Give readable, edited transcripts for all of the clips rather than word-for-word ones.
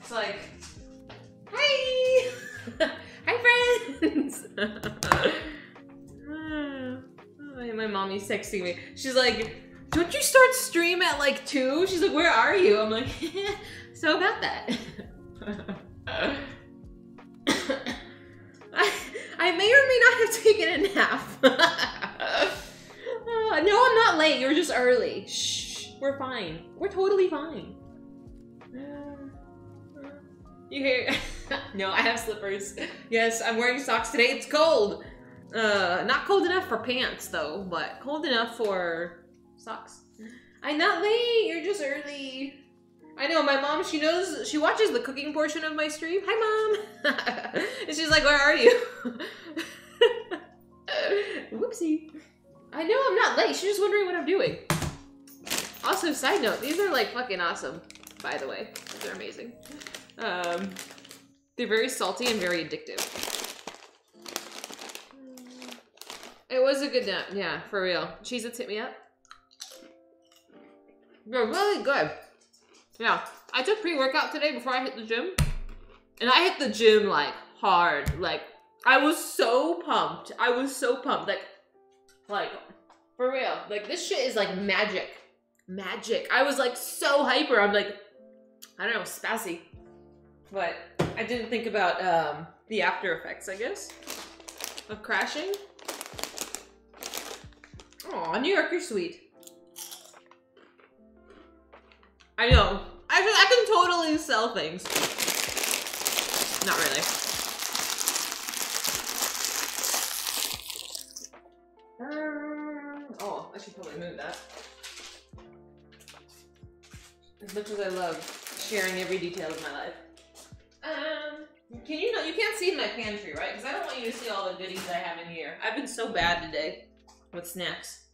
It's like, hi! Hi, friends! My mommy's texting me. She's like, don't you start stream at like 2? She's like, where are you? I'm like, so about that. I may or may not have taken a nap. No, I'm not late. You're just early. Shh. We're fine. We're totally fine. You hear? No, I have slippers. Yes, I'm wearing socks today. It's cold. Not cold enough for pants though, but cold enough for socks. I'm not late. You're just early. I know, my mom, she knows, she watches the cooking portion of my stream. Hi, Mom. And she's like, where are you? Whoopsie. I know I'm not late. She's just wondering what I'm doing. Also, side note, these are like fucking awesome, by the way. They're amazing. They're very salty and very addictive. It was a good nap. Yeah, for real. Cheez-Its hit me up. They're really good. Yeah, I took pre-workout today before I hit the gym. And I hit the gym like hard. Like, I was so pumped. I was so pumped. Like, for real. Like, this shit is like magic. Magic. I was like so hyper. I'm like, I don't know, spazzy. But I didn't think about the after effects, I guess, of crashing. Aw, New York, you're sweet. I know. I can totally sell things. Not really. Oh, I should probably move that. As much as I love sharing every detail of my life. Can you know, you can't see in my pantry, right? Because I don't want you to see all the goodies I have in here. I've been so bad today with snacks.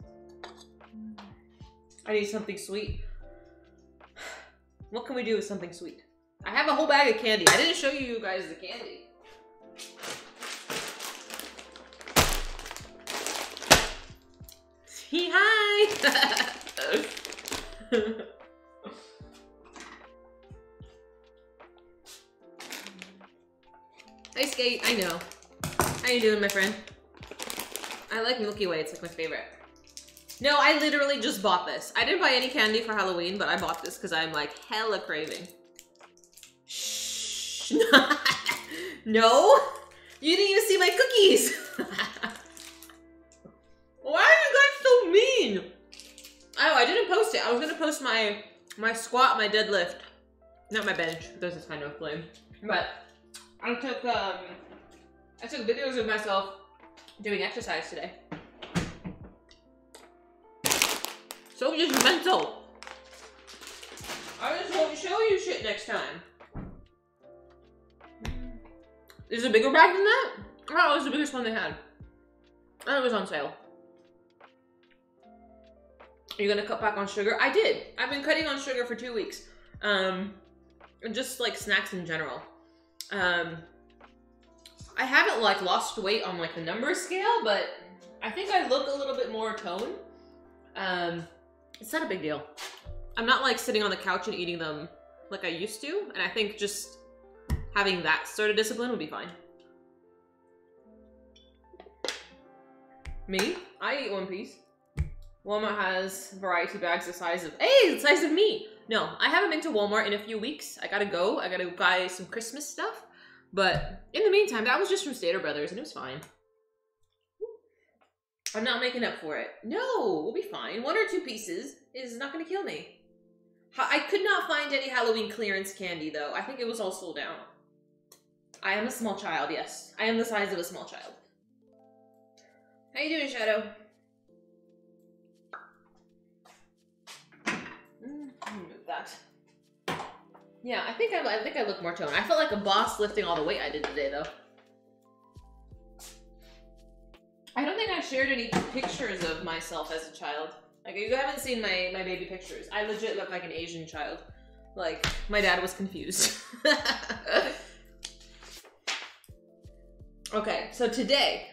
I need something sweet. What can we do with something sweet? I have a whole bag of candy. I didn't show you guys the candy. Say hi! Hi, Skate. I know. How you doing, my friend? I like Milky Way. It's like my favorite. No, I literally just bought this. I didn't buy any candy for Halloween, but I bought this because I'm like hella craving. Shh. No? You didn't even see my cookies. Why are you guys so mean? Oh, I didn't post it. I was gonna post my squat, my deadlift. Not my bench. This is kind of lame. But I took videos of myself doing exercise today. So judgmental. I just won't show you shit next time. Is it a bigger bag than that? Oh, it was the biggest one they had. And it was on sale. Are you gonna cut back on sugar? I did. I've been cutting on sugar for 2 weeks. And just like snacks in general. I haven't like lost weight on like the number scale, but I think I look a little bit more toned. It's not a big deal. I'm not like sitting on the couch and eating them like I used to, and I think just having that sort of discipline would be fine. Me? I eat one piece. Walmart has variety bags the size of, hey, the size of me. No, I haven't been to Walmart in a few weeks. I gotta go. I gotta buy some Christmas stuff. But in the meantime, that was just from Stater Brothers and it was fine. I'm not making up for it. No, we'll be fine. 1 or 2 pieces is not gonna kill me. I could not find any Halloween clearance candy though. I think it was all sold out. I am a small child, yes. I am the size of a small child. How you doing, Shadow? Move that. Yeah, I think I look more toned. I felt like a boss lifting all the weight I did today, though. I don't think I shared any pictures of myself as a child. Like, you haven't seen my baby pictures. I legit look like an Asian child. Like, my dad was confused. Okay, so today,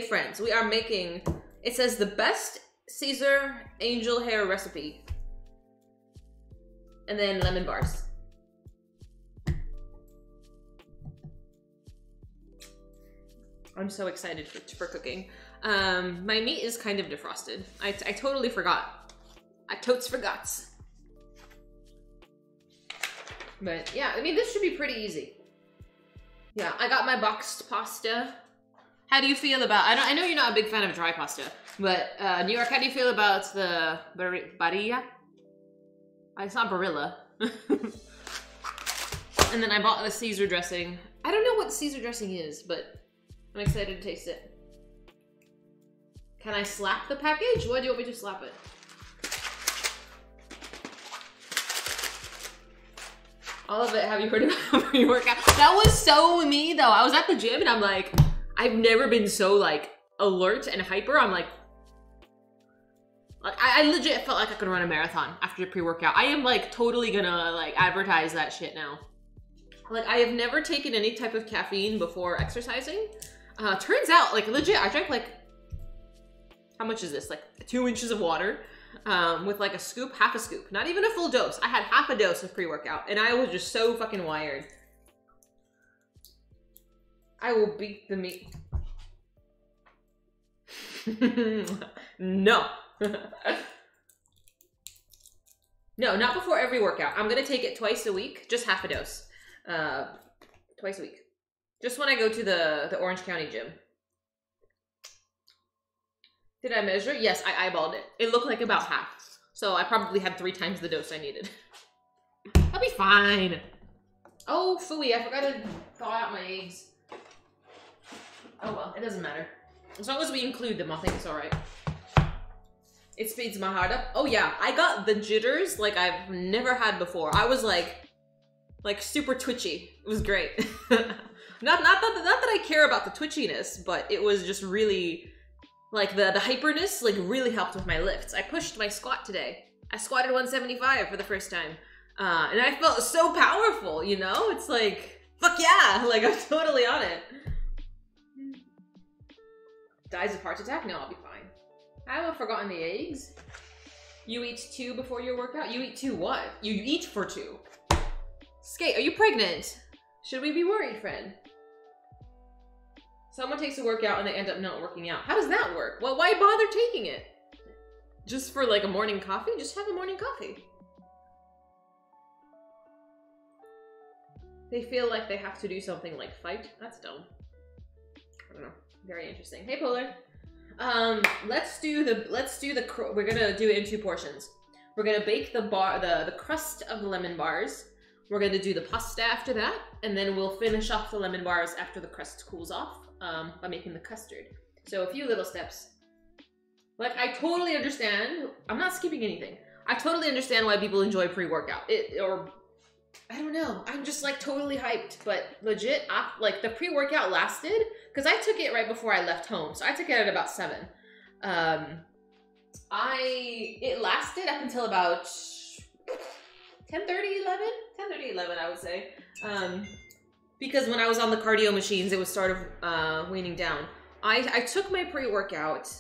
friends, we are making, it says the best Caesar angel hair recipe. And then lemon bars. I'm so excited for cooking. My meat is kind of defrosted. I totally forgot. I totes forgot. But yeah, I mean, this should be pretty easy. Yeah, I got my boxed pasta. How do you feel about, I know you're not a big fan of dry pasta, but New York, how do you feel about the barilla? It's not Barilla. And then I bought the Caesar dressing. I don't know what Caesar dressing is, but I'm excited to taste it. Can I slap the package? Why do you want me to slap it? All of it, have you heard about pre-workout? That was so me though. I was at the gym and I'm like, I've never been so like alert and hyper. I'm like I legit felt like I could run a marathon after pre-workout. I am like totally gonna like advertise that shit now. Like I have never taken any type of caffeine before exercising. Turns out like legit, I drank like, how much is this? Like 2 inches of water. With like a scoop, half a scoop, not even a full dose. I had half a dose of pre-workout and I was just so fucking wired. I will beat the meat. No. No, not before every workout. I'm gonna take it twice a week, just half a dose. Twice a week. Just when I go to the Orange County gym. Did I measure? Yes, I eyeballed it. It looked like about half. So I probably had 3 times the dose I needed. I'll be fine. Oh, phooey, I forgot to thaw out my eggs. Oh well, it doesn't matter. As long as we include them, I think it's all right. It speeds my heart up. Oh yeah, I got the jitters like I've never had before. I was like super twitchy. It was great. not that I care about the twitchiness, but it was just really, like the hyperness like really helped with my lifts. I pushed my squat today. I squatted 175 for the first time. And I felt so powerful, you know? It's like, fuck yeah, like I'm totally on it. Dies of heart attack? No, I'll be fine. I haven't forgotten the eggs. You eat 2 before your workout? You eat 2 what? You eat for 2. Skate, are you pregnant? Should we be worried, friend? Someone takes a workout and they end up not working out. How does that work? Well, why bother taking it? Just for like a morning coffee? Just have a morning coffee. They feel like they have to do something like fight. That's dumb. I don't know. Very interesting. Hey, Polar. Let's do we're gonna do it in 2 portions. We're gonna bake the crust of the lemon bars. We're gonna do the pasta after that, and then we'll finish off the lemon bars after the crust cools off by making the custard. So a few little steps. Like, I totally understand. I'm not skipping anything. I totally understand why people enjoy pre-workout. I don't know. I'm just like totally hyped, but legit, like the pre-workout lasted because I took it right before I left home. So I took it at about 7. It lasted up until about 10:30, 11? 10:30, 11, I would say. Because when I was on the cardio machines, it was sort of weaning down. I took my pre-workout,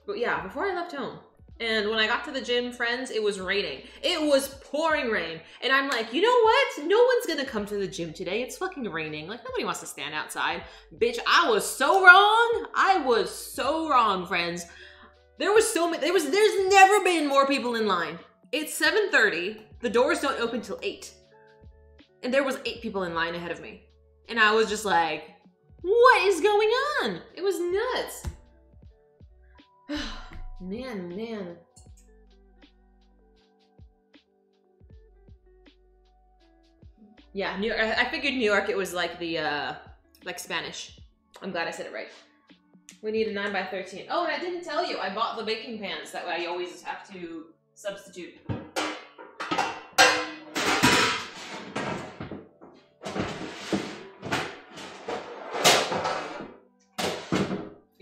but yeah, before I left home. And when I got to the gym, friends, it was raining. It was pouring rain. And I'm like, you know what? No one's gonna come to the gym today. It's fucking raining. Like, nobody wants to stand outside. Bitch, I was so wrong. I was so wrong, friends. There's never been more people in line. It's 7:30. The doors don't open till 8. And there was 8 people in line ahead of me. And I was just like, what is going on? It was nuts. Man. Yeah, I figured New York, it was like the, like Spanish. I'm glad I said it right. We need a 9x13. Oh, and I didn't tell you, I bought the baking pans that I always have to substitute.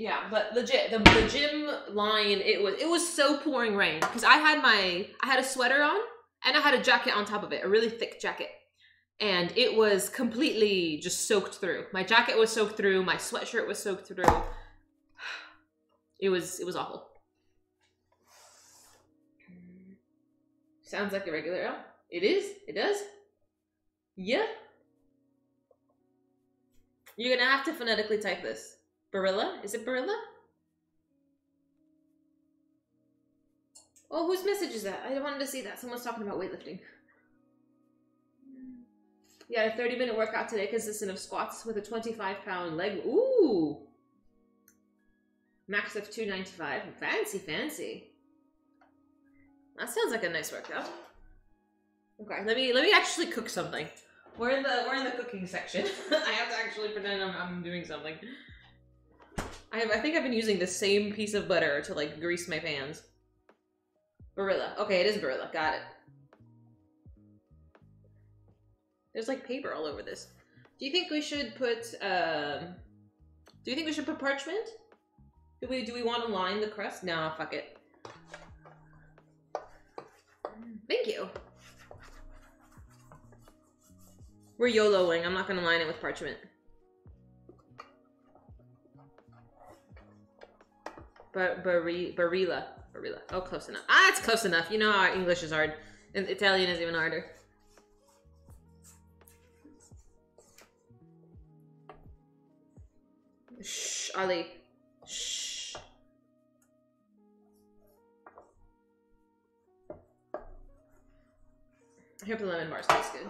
Yeah, but legit, the gym line, it was so pouring rain because I had a sweater on and I had a jacket on top of it, a really thick jacket. And it was completely just soaked through. My jacket was soaked through, my sweatshirt was soaked through. It was awful. Sounds like a regular L. It is, it does. Yeah. You're gonna have to phonetically type this. Barilla? Is it Barilla? Oh, whose message is that? I wanted to see that. Someone's talking about weightlifting. Yeah, a 30-minute workout today consistent of squats with a 25-pound leg. Ooh! Max of 295. Fancy, fancy. That sounds like a nice workout. Okay, let me actually cook something. We're in the cooking section. I have to actually pretend I'm doing something. I think I've been using the same piece of butter to like grease my pans. Barilla. Okay, it is Barilla. Got it. There's like paper all over this. Do you think we should put parchment? Do we want to line the crust? No, fuck it. Thank you. We're YOLOing. I'm not gonna line it with parchment. Barilla. Oh, close enough. Ah, it's close enough. You know how English is hard. And Italian is even harder. Shh, Ali. Shh. I hope the lemon bars taste good.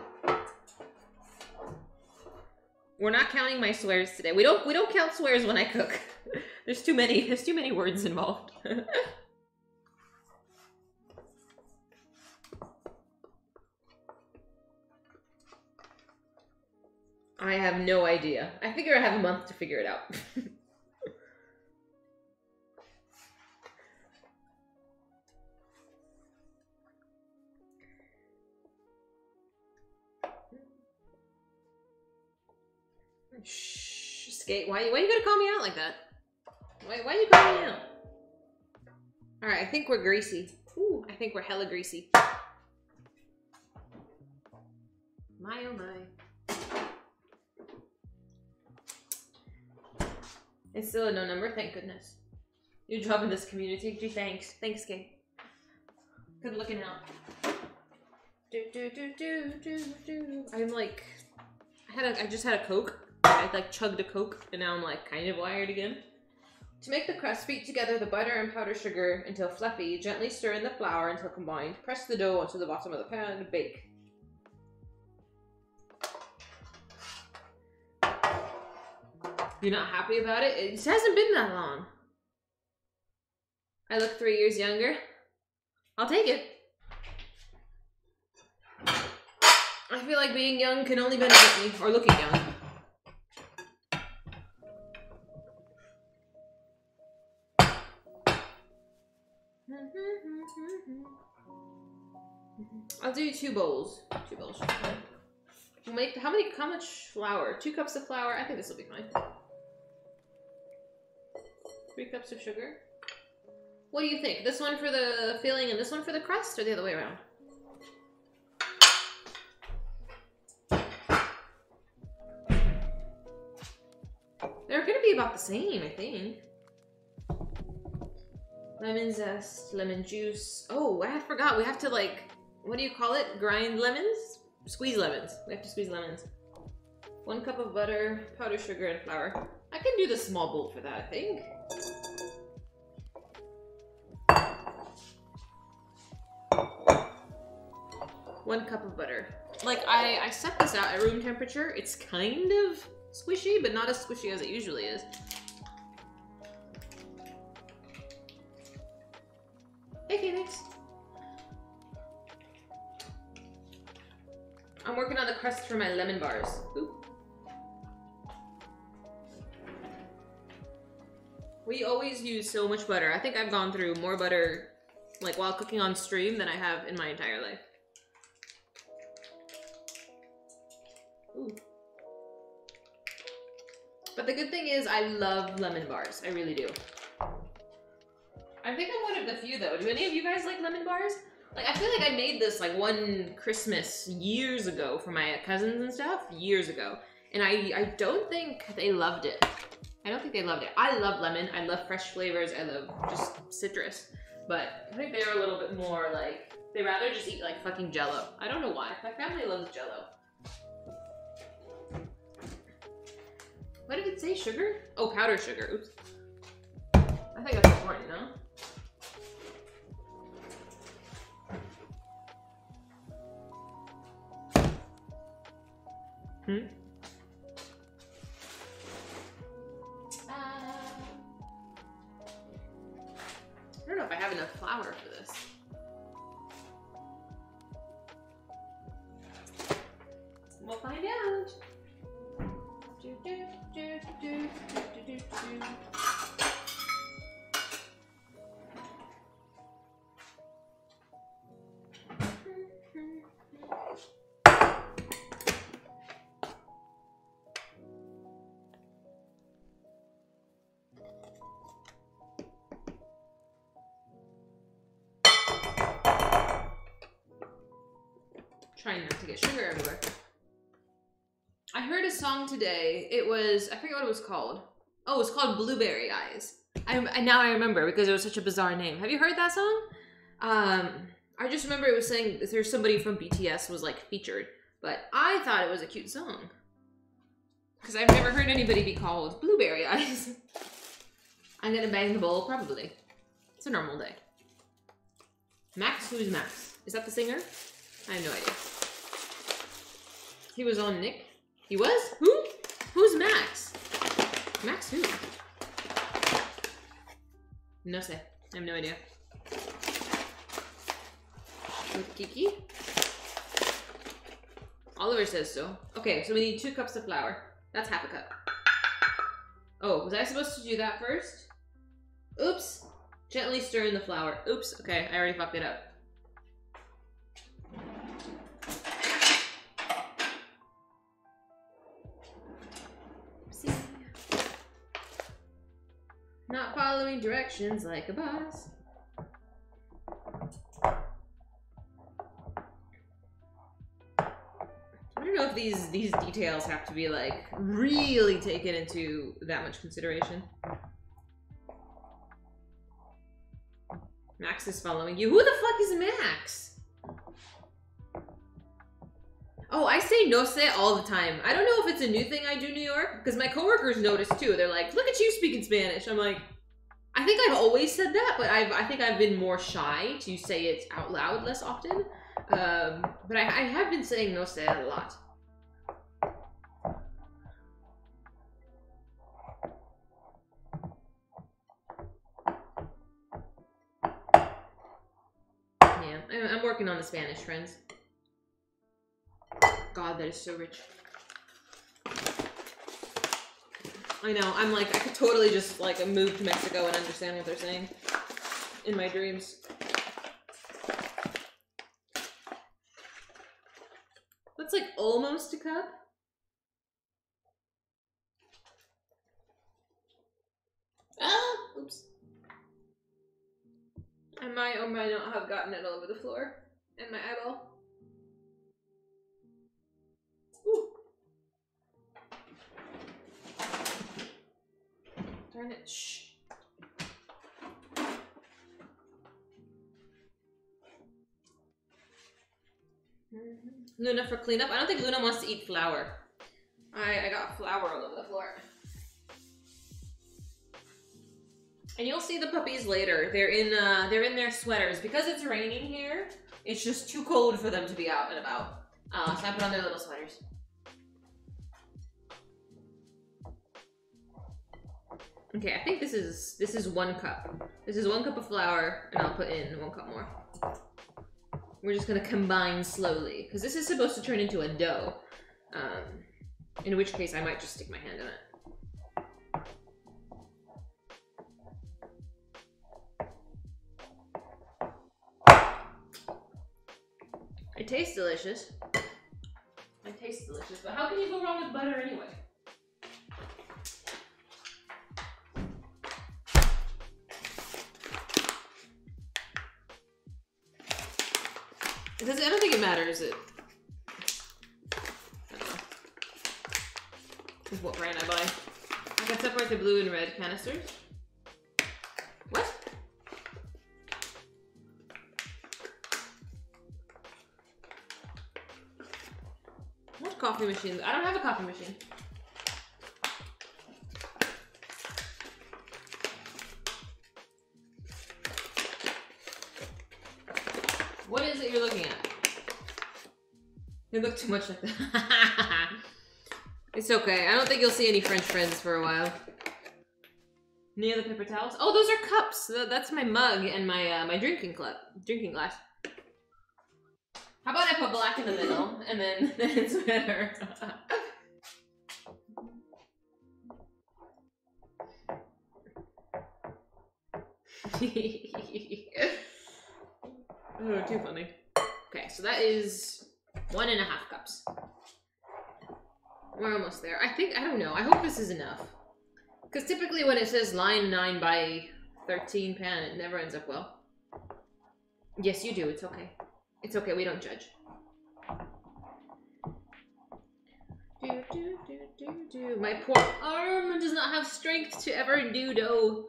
We're not counting my swears today. We don't count swears when I cook. There's too many words involved. I have no idea. I figure I have a month to figure it out. Shh, Skate. Why you gotta call me out like that? Why you call me out? All right, I think we're greasy. Ooh, I think we're hella greasy. My oh my. It's still a no number, thank goodness. Your job in this community. Gee, thanks. Thanks, Kate. Good looking out. I'm like, I just had a Coke. I like chugged a Coke, and now I'm like kind of wired again. To make the crust, beat together the butter and powdered sugar until fluffy. Gently stir in the flour until combined. Press the dough onto the bottom of the pan and bake. You're not happy about it? It hasn't been that long. I look 3 years younger. I'll take it. I feel like being young can only benefit me, or looking young. I'll do 2 bowls. 2 bowls. We'll make how much flour? 2 cups of flour. I think this will be fine. 3 cups of sugar. What do you think? This one for the filling and this one for the crust, or the other way around? They're gonna be about the same, I think. Lemon zest, lemon juice. Oh, I forgot. We have to like, what do you call it? Grind lemons? Squeeze lemons. We have to squeeze lemons. 1 cup of butter, powdered sugar, and flour. I can do the small bowl for that, I think. One cup of butter. Like, I set this out at room temperature. It's kind of squishy, but not as squishy as it usually is. Okay, thanks. I'm working on the crust for my lemon bars. Ooh. We always use so much butter. I think I've gone through more butter, like while cooking on stream, than I have in my entire life. Ooh. But the good thing is I love lemon bars. I really do. I think I'm one of the few though. Do any of you guys like lemon bars? Like, I feel like I made this like one Christmas years ago for my cousins and stuff, years ago. And I don't think they loved it. I don't think they loved it. I love lemon. I love fresh flavors. I love just citrus. But I think they're a little bit more like, they rather just eat like fucking Jell-O. I don't know why. My family loves Jell-O. What did it say? Sugar? Oh, powdered sugar. Oops. I think that's important, no? Hmm? I don't know if I have enough flour for this. We'll find out. Trying not to get sugar everywhere. I heard a song today. It was, I forget what it was called. Oh, it was called Blueberry Eyes. Now I remember because it was such a bizarre name. Have you heard that song? I just remember it was saying that there's somebody from BTS was like featured, but I thought it was a cute song. Because I've never heard anybody be called Blueberry Eyes. I'm gonna bang the bowl, probably. It's a normal day. Max? Who's Max? Is that the singer? I have no idea. He was on Nick. He was? Who? Who's Max? Max who? No say. I have no idea. With Kiki? Oliver says so. Okay, so we need 2 cups of flour. That's half a cup. Oh, was I supposed to do that first? Oops. Gently stir in the flour. Oops. Okay, I already fucked it up. Not following directions like a boss. I don't know if these details have to be like really taken into that much consideration. Max is following you. Who the fuck is Max? Oh, I say no say all the time. I don't know if it's a new thing I do in New York, because my coworkers notice too. They're like, look at you speaking Spanish. I'm like, I think I've always said that, but I think I've been more shy to say it out loud less often. But I have been saying no sé a lot. Yeah, I'm working on the Spanish, friends. God, that is so rich. I know, I'm like, I could totally just like move to Mexico and understand what they're saying in my dreams. That's like almost a cup. Ah, oops. I might or might not have gotten it all over the floor and my eyeball. Ooh. Darn it. Shh. Luna for cleanup. I don't think Luna wants to eat flour. I got flour all over the floor. And you'll see the puppies later. They're in their sweaters. Because it's raining here, it's just too cold for them to be out and about. So I put on their little sweaters. Okay, I think this is 1 cup. This is 1 cup of flour, and I'll put in 1 cup more. We're just gonna combine slowly, because this is supposed to turn into a dough. In which case I might just stick my hand in it. It tastes delicious. It tastes delicious, but how can you go wrong with butter anyway? Because I don't think it matters. I don't know. This is what brand I buy. I can separate the blue and red canisters. What? What coffee machine? I don't have a coffee machine. What is it you're looking at? They look too much like that. It's okay. I don't think you'll see any French friends for a while. Any other paper towels? Oh, those are cups. That's my mug and my my drinking glass. How about I put black in the middle, and then it's better. Oh, too funny. Okay, so that is 1.5 cups. We're almost there. I don't know. I hope this is enough. Because typically when it says line 9 by 13 pan, it never ends up well. Yes, you do. It's okay. It's okay. We don't judge. My poor arm does not have strength to ever do dough.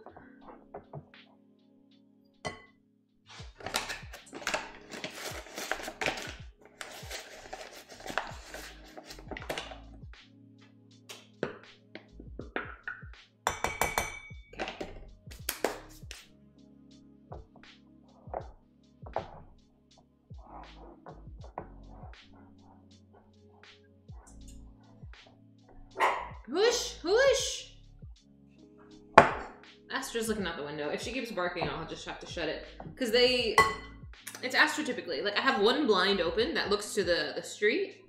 Whoosh! Whoosh! Astra's looking out the window. If she keeps barking, I'll just have to shut it. Because it's Astra typically. Like, I have one blind open that looks to the street.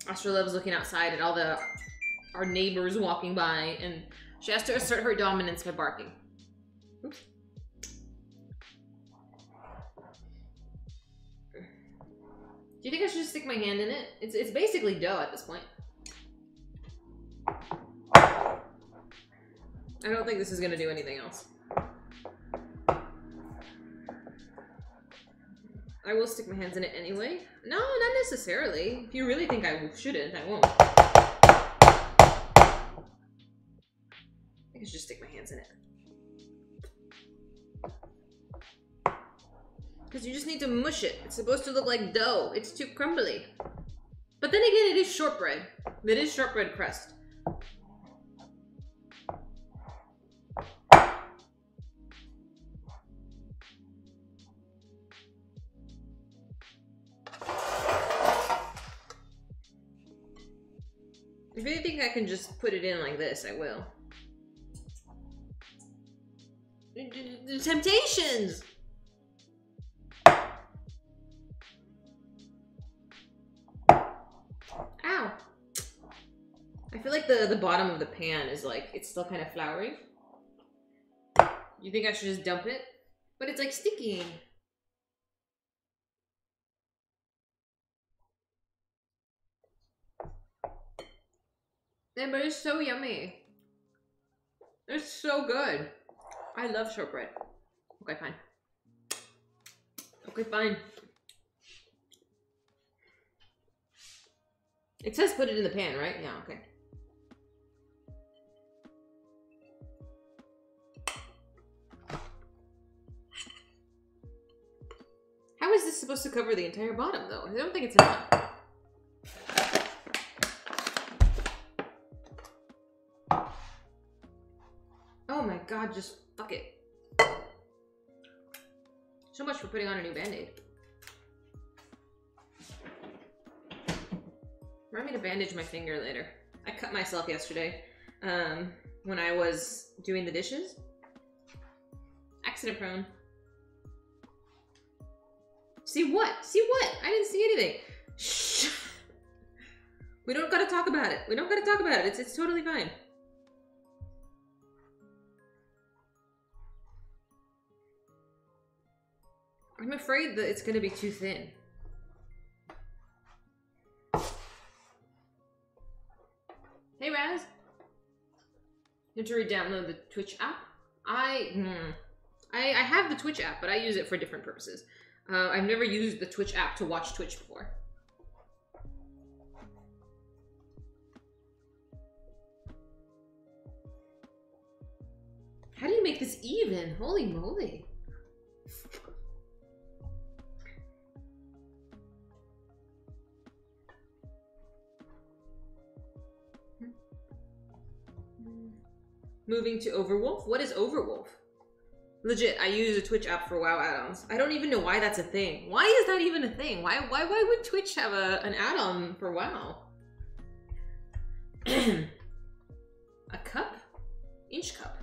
Astra loves looking outside at all our neighbors walking by, and she has to assert her dominance by barking. Oops. Do you think I should just stick my hand in it? It's basically dough at this point. I don't think this is gonna do anything else. I will stick my hands in it anyway. No, not necessarily. If you really think I shouldn't, I won't. I should just stick my hands in it. Because you just need to mush it. It's supposed to look like dough. It's too crumbly. But then again, it is shortbread. It is shortbread crust. If you think I can just put it in like this, I will. The temptations! Ow! I feel like the bottom of the pan is like, it's still kind of floury. You think I should just dump it? But it's like sticking. Yeah, but it's so yummy. It's so good. I love shortbread. Okay, fine. Okay, fine. It says put it in the pan, right? Yeah, okay. How is this supposed to cover the entire bottom, though? I don't think it's enough. Oh my god, just fuck it. So much for putting on a new band-aid. Remind me to bandage my finger later. I cut myself yesterday when I was doing the dishes. Accident prone. See what? See what? I didn't see anything. Shh. We don't gotta talk about it. We don't gotta talk about it. It's totally fine. I'm afraid that it's gonna be too thin. Hey Raz. You have to re-download the Twitch app. I have the Twitch app, but I use it for different purposes. I've never used the Twitch app to watch Twitch before. How do you make this even? Holy moly. Moving to Overwolf? What is Overwolf? Legit, I use a Twitch app for WoW add-ons. I don't even know why that's a thing. Why is that even a thing? Why would Twitch have an add-on for WoW? A cup? Inch cup.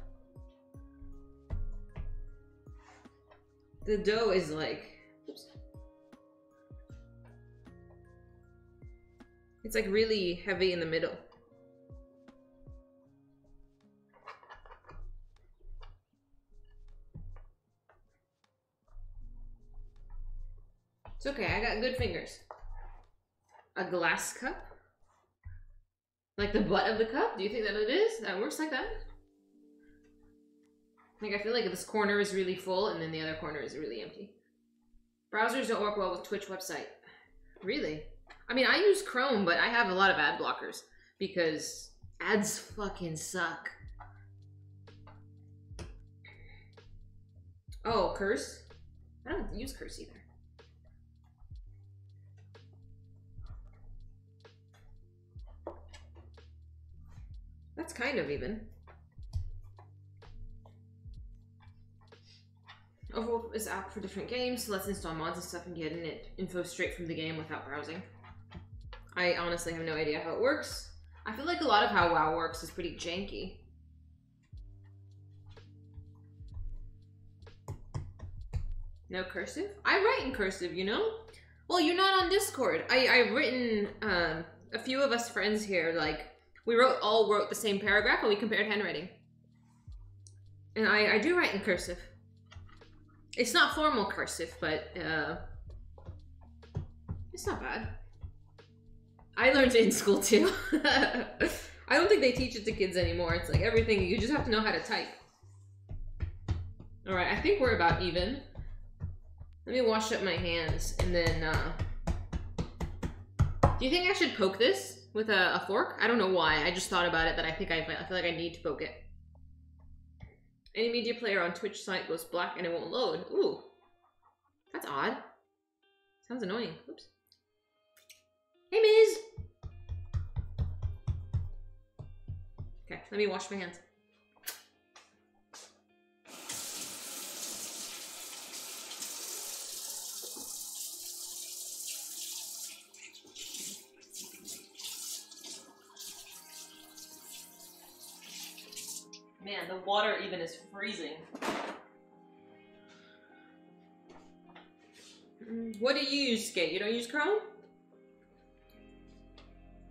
The dough is like, oops. It's like really heavy in the middle. It's okay, I got good fingers. A glass cup? Like the butt of the cup? Do you think that it is? That works like that? Like, I feel like this corner is really full and then the other corner is really empty. Browsers don't work well with Twitch website. Really? I mean, I use Chrome, but I have a lot of ad blockers because ads fucking suck. Oh, curse? I don't use curse either. That's kind of even. Overwolf is app for different games, so let's install mods and stuff and get info straight from the game without browsing. I honestly have no idea how it works. I feel like a lot of how WoW works is pretty janky. No cursive? I write in cursive, you know? Well, you're not on Discord. I've written, a few of us friends here, like, we all wrote the same paragraph and we compared handwriting. And I do write in cursive. It's not formal cursive, but it's not bad. I learned it in school too. I don't think they teach it to kids anymore. It's like everything, you just have to know how to type. All right, I think we're about even. Let me wash up my hands and then, do you think I should poke this with a fork? I don't know why. I just thought about it that I feel like I need to poke it. Any media player on Twitch site goes black and it won't load. Ooh, that's odd. Sounds annoying. Oops. Hey, Miz. Okay, let me wash my hands. Man, the water even is freezing. What do you use, Skate? You don't use Chrome?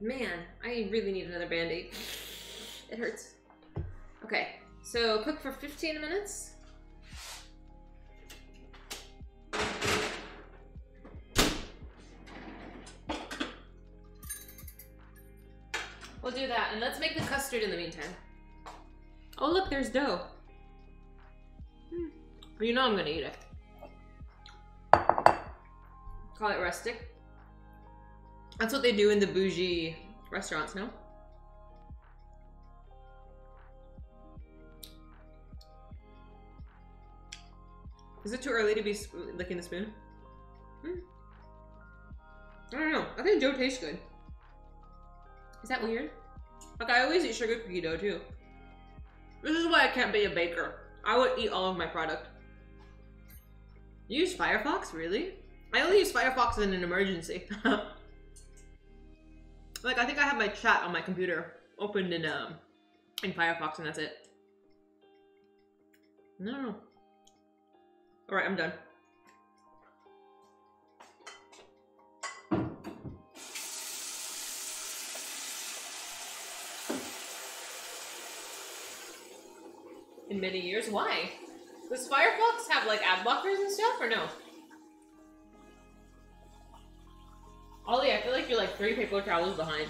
Man, I really need another Band-Aid. It hurts. Okay, so cook for 15 minutes. We'll do that, and let's make the custard in the meantime. Oh look, there's dough. You know I'm gonna eat it. Call it rustic. That's what they do in the bougie restaurants, no? Is it too early to be licking the spoon? I don't know. I think dough tastes good. Is that weird? Like, I always eat sugar cookie dough too. This is why I can't be a baker. I would eat all of my product. You use Firefox? Really? I only use Firefox in an emergency. Like, I think I have my chat on my computer opened in Firefox and that's it. No. Alright, I'm done. In many years? Why? Does Firefox have like ad blockers and stuff or no? Ollie, I feel like you're like 3 paper towels behind.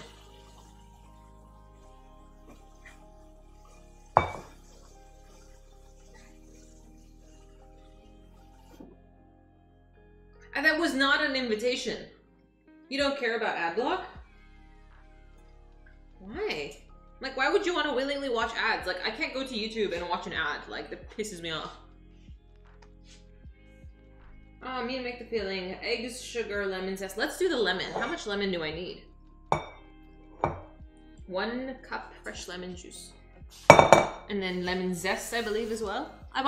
And that was not an invitation. You don't care about ad block? Why? Like, why would you want to willingly watch ads? Like, I can't go to YouTube and watch an ad. Like, that pisses me off. Oh, me to make the filling. Eggs, sugar, lemon zest. Let's do the lemon. How much lemon do I need? 1 cup fresh lemon juice. And then lemon zest, I believe, as well. I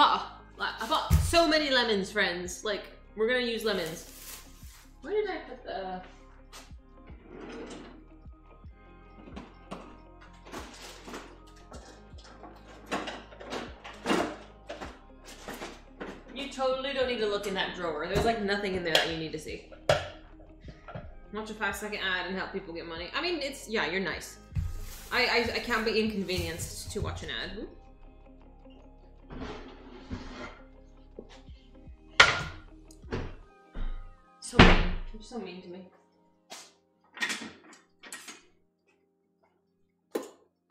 I bought so many lemons, friends. Like, we're gonna use lemons. Where did I put the... You totally don't need to look in that drawer. There's like nothing in there that you need to see. Watch a 5-second ad and help people get money. I mean, it's, yeah, you're nice. I can't be inconvenienced to watch an ad. Ooh. So mean. You're so mean to me.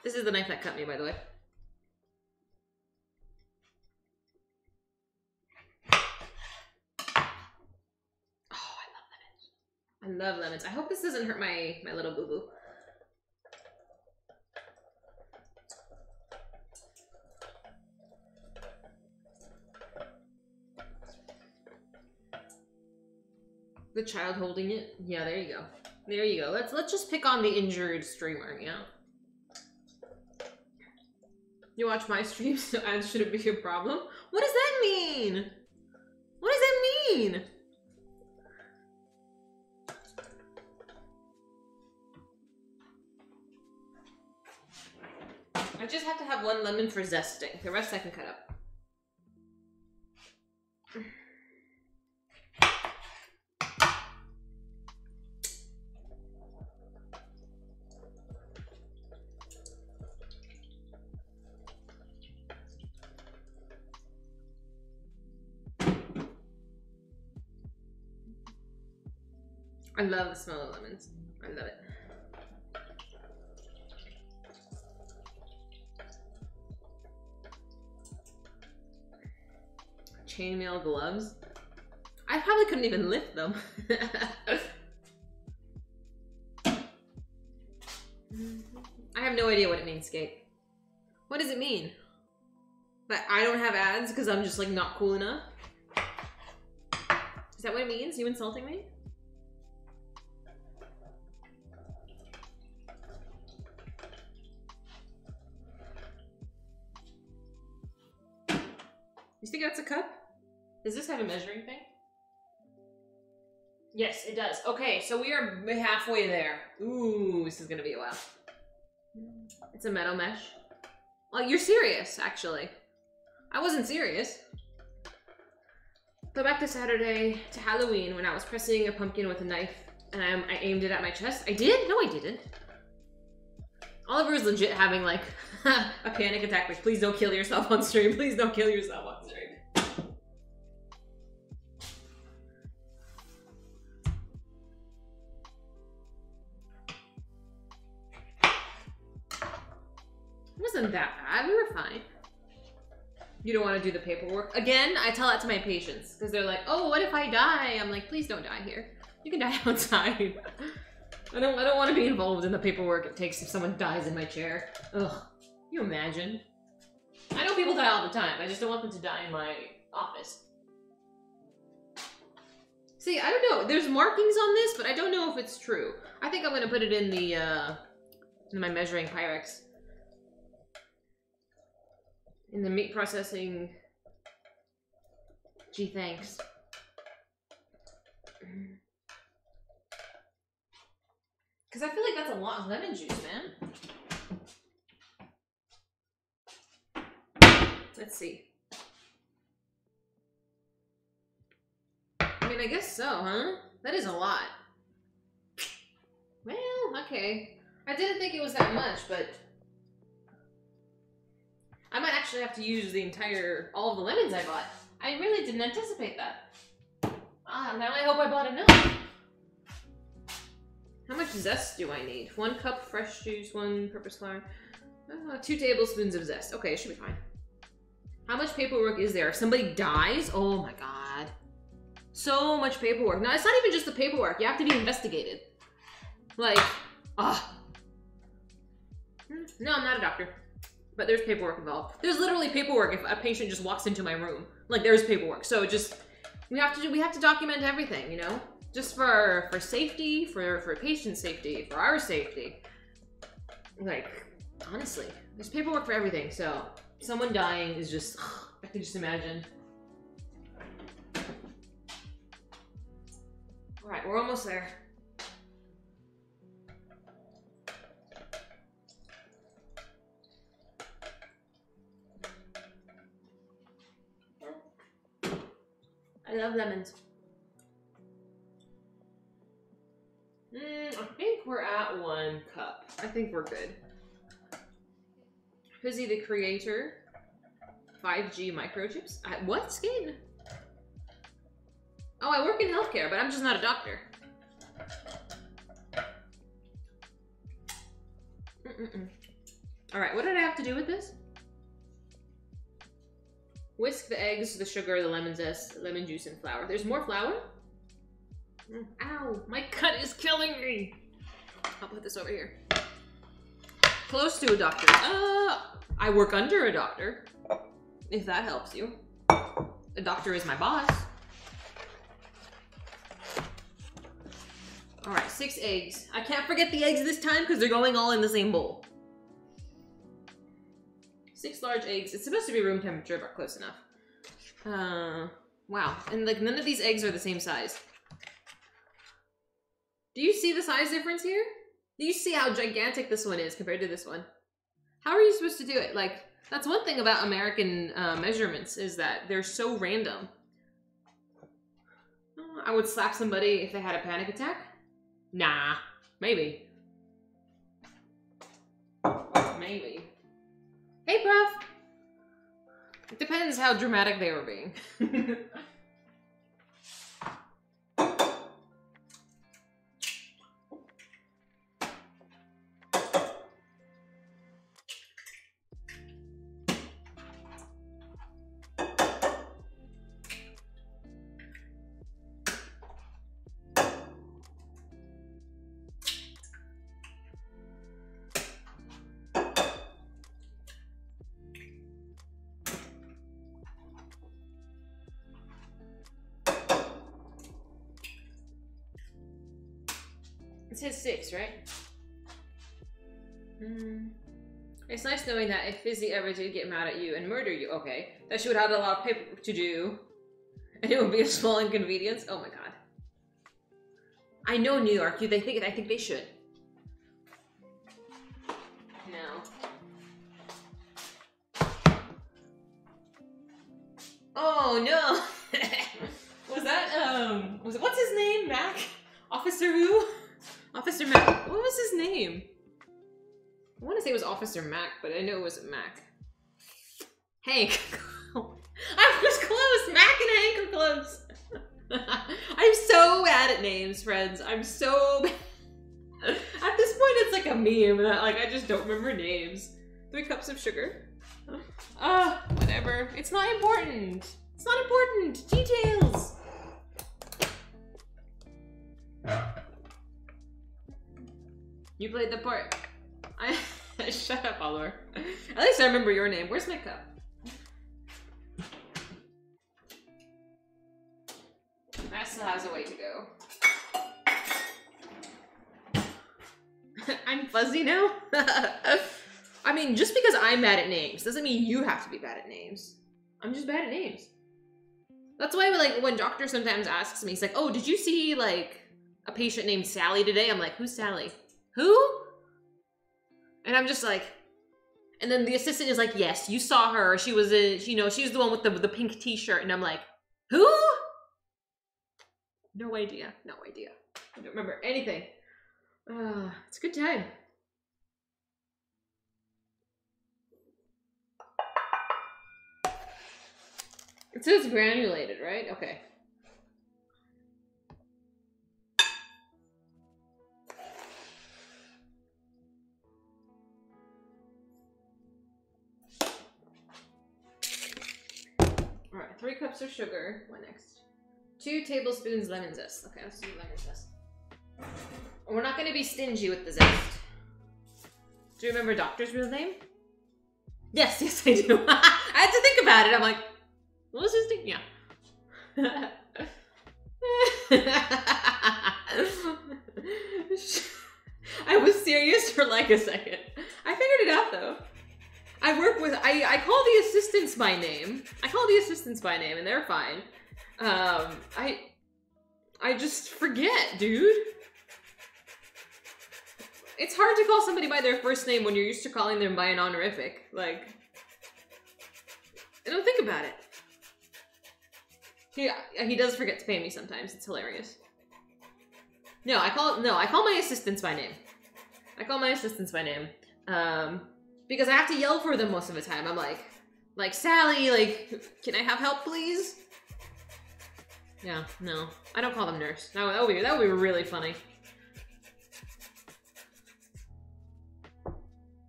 This is the knife that cut me, by the way. I love lemons. I hope this doesn't hurt my little boo-boo. The child holding it? Yeah, there you go. There you go. Let's just pick on the injured streamer, yeah? You watch my streams, so ads shouldn't be a problem? What does that mean? What does that mean? I just have to have 1 lemon for zesting. The rest I can cut up. I love the smell of lemons. I love it. Chainmail gloves. I probably couldn't even lift them. I have no idea what it means, Skate. What does it mean? That I don't have ads because I'm just like not cool enough? Is that what it means? You insulting me? You think that's a cup? Does this have a measuring thing? Yes, it does. Okay, so we are halfway there. Ooh, this is gonna be a while. It's a metal mesh. Well, you're serious, actually. I wasn't serious. Go back to Saturday, to Halloween, when I was pressing a pumpkin with a knife, and I aimed it at my chest. I did? No, I didn't. Oliver is legit having, like, a panic attack. Like, please don't kill yourself on stream. Please don't kill yourself on stream. It wasn't that bad. We were fine. You don't want to do the paperwork. Again, I tell that to my patients because they're like, oh, what if I die? I'm like, please don't die here. You can die outside. I don't want to be involved in the paperwork it takes if someone dies in my chair. Ugh. Can you imagine? I know people die all the time. I just don't want them to die in my office. See, I don't know. There's markings on this, but I don't know if it's true. I think I'm gonna put it in the in my measuring Pyrex. In the meat processing. Gee, thanks. Because I feel like that's a lot of lemon juice, man. Let's see. I mean, I guess so, huh? That is a lot. Well, okay. I didn't think it was that much, but I might actually have to use all of the lemons I bought. I really didn't anticipate that. Now I hope I bought enough. How much zest do I need? 1 cup fresh juice, 1 purpose flour, 2 tablespoons of zest. Okay, it should be fine. How much paperwork is there? If somebody dies? Oh my god. So much paperwork. Now, it's not even just the paperwork. You have to be investigated. Like, No, I'm not a doctor. But there's paperwork involved. There's literally paperwork if a patient just walks into my room. Like, there's paperwork. So just, we have to document everything, you know? Just for safety, for patient safety, for our safety. Like, honestly, there's paperwork for everything. So someone dying is just, I can just imagine. Alright, we're almost there. I love lemons. I think we're at 1 cup. I think we're good. Fizy the creator. 5G microchips. What skin? Oh, I work in healthcare, but I'm just not a doctor. Alright, what did I have to do with this? Whisk the eggs, the sugar, the lemon zest, lemon juice, and flour. There's more flour? Ow, my cut is killing me. I'll put this over here. Close to a doctor. I work under a doctor, if that helps you. A doctor is my boss. All right, 6 eggs. I can't forget the eggs this time because they're going all in the same bowl. 6 large eggs. It's supposed to be room temperature, but close enough. Wow, and like none of these eggs are the same size. Do you see the size difference here? Do you see how gigantic this one is compared to this one? How are you supposed to do it? Like, that's one thing about American measurements is that they're so random. I would slap somebody if they had a panic attack. Nah, maybe. Maybe. Hey, Prof! It depends how dramatic they were being. It says 6, right? It's nice knowing that if Fizy ever did get mad at you and murder you, okay, that she would have a lot of paperwork to do, and it would be a small inconvenience. Oh my god. I know New York. I think they should. No. Oh no. Was it what's his name? Mac? Officer who? Officer Mac. What was his name? I want to say it was Officer Mac, but I know it wasn't Mac. Hank. I was close. Mac and Hank are close. I'm so bad at names, friends. I'm so bad. At this point, it's like a meme that like I just don't remember names. 3 cups of sugar. Whatever. It's not important. It's not important. Details. You played the part. Shut up, Oliver. At least I remember your name. Where's my cup? That still has a way to go. I'm fuzzy now? I mean, just because I'm bad at names doesn't mean you have to be bad at names. I'm just bad at names. That's why like when doctor sometimes asks me, he's like, oh, did you see like a patient named Sally today? I'm like, who's Sally? Who? And I'm just like, and then the assistant is like, yes, you saw her. She was she was the one with the pink t-shirt. And I'm like, who? No idea. No idea. I don't remember anything. It's a good time. It says granulated, right? Okay. All right, 3 cups of sugar. What next? 2 tablespoons lemon zest. Okay, let's do lemon zest. We're not going to be stingy with the zest. Do you remember Doctor's real name? Yes, I do. I had to think about it. I'm like, what was his name? Yeah. I was serious for like a second. I figured it out though. I work with, I call the assistants by name. I call the assistants by name and they're fine. I I just forget, dude. It's hard to call somebody by their first name when you're used to calling them by an honorific. Like, I don't think about it. He does forget to pay me sometimes. It's hilarious. No, I call my assistants by name. I call my assistants by name. Because I have to yell for them most of the time. I'm like, Sally, like, can I have help, please? Yeah, no. I don't call them nurse. That would be really funny.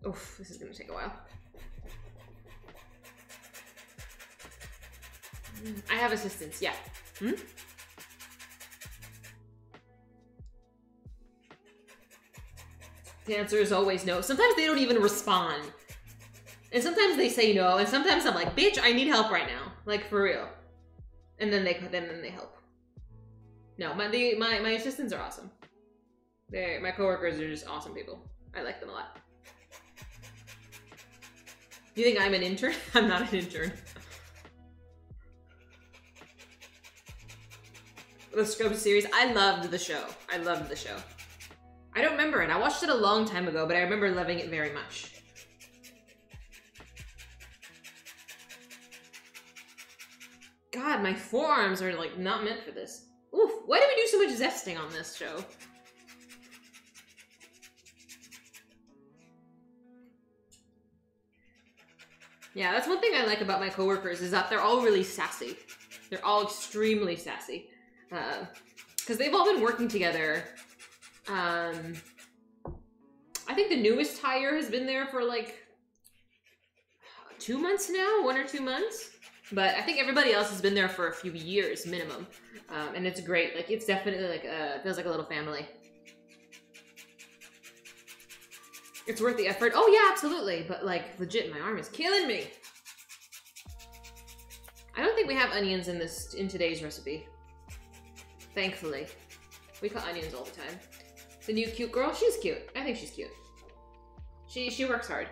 Oof, this is gonna take a while. I have assistants, yeah. Hmm? The answer is always no. Sometimes they don't even respond. And sometimes they say no, and sometimes I'm like, bitch, I need help right now. Like, for real. And then they help. No, my assistants are awesome. My coworkers are just awesome people. I like them a lot. You think I'm an intern? I'm not an intern. The Scrubs series, I loved the show. I loved the show. I don't remember it. I watched it a long time ago, but I remember loving it very much. God, my forearms are like not meant for this. Oof, why do we do so much zesting on this show? Yeah, that's one thing I like about my coworkers is that they're all really sassy. They're all extremely sassy. Because they've all been working together. I think the newest hire has been there for like 2 months now, 1 or 2 months. But I think everybody else has been there for a few years minimum. And it's great. Like, it's definitely like, feels like a little family. It's worth the effort. Oh yeah, absolutely. But like, legit, my arm is killing me. I don't think we have onions in today's recipe. Thankfully. We cut onions all the time. The new cute girl, she's cute. I think she's cute. She works hard.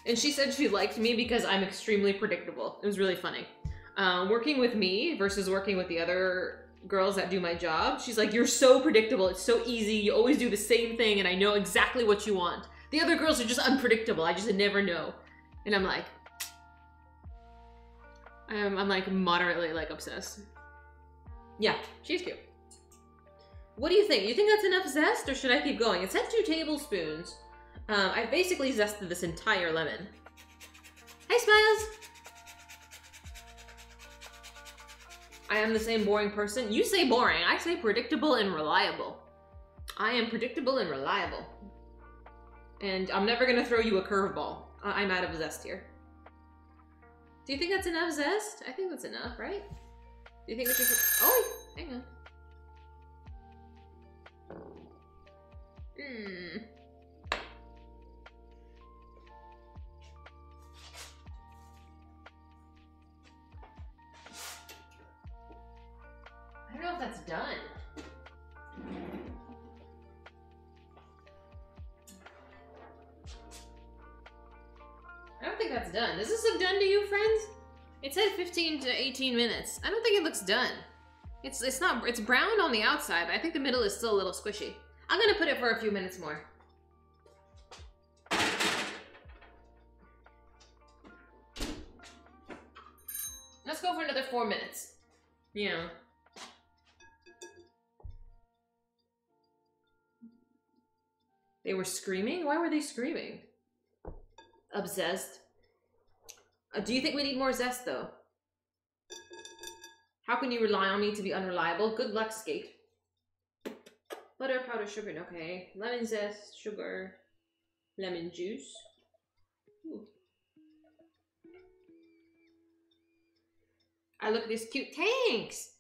And she said she liked me because I'm extremely predictable. It was really funny. Working with me versus working with the other girls that do my job, she's like, you're so predictable. It's so easy. You always do the same thing and I know exactly what you want. The other girls are just unpredictable. I just never know. And I'm like moderately like obsessed. Yeah, she's cute. What do you think? You think that's enough zest or should I keep going? It said 2 tablespoons. I basically zested this entire lemon. Hi, Smiles! I am the same boring person. You say boring. I say predictable and reliable. I am predictable and reliable. And I'm never gonna throw you a curveball. I'm out of zest here. Do you think that's enough zest? I think that's enough, right? Do you think it's just... Oh, hang on. I don't know if that's done. I don't think that's done. Does this look done to you, friends? It said 15 to 18 minutes. I don't think it looks done. It's not, it's brown on the outside, but I think the middle is still a little squishy. I'm gonna put it for a few minutes more. Let's go for another 4 minutes. Yeah. They were screaming? Why were they screaming? Obsessed. Do you think we need more zest, though? How can you rely on me to be unreliable? Good luck, Skate. Butter, powder, sugar, okay. Lemon zest, sugar, lemon juice. Ooh. I look this cute. Thanks!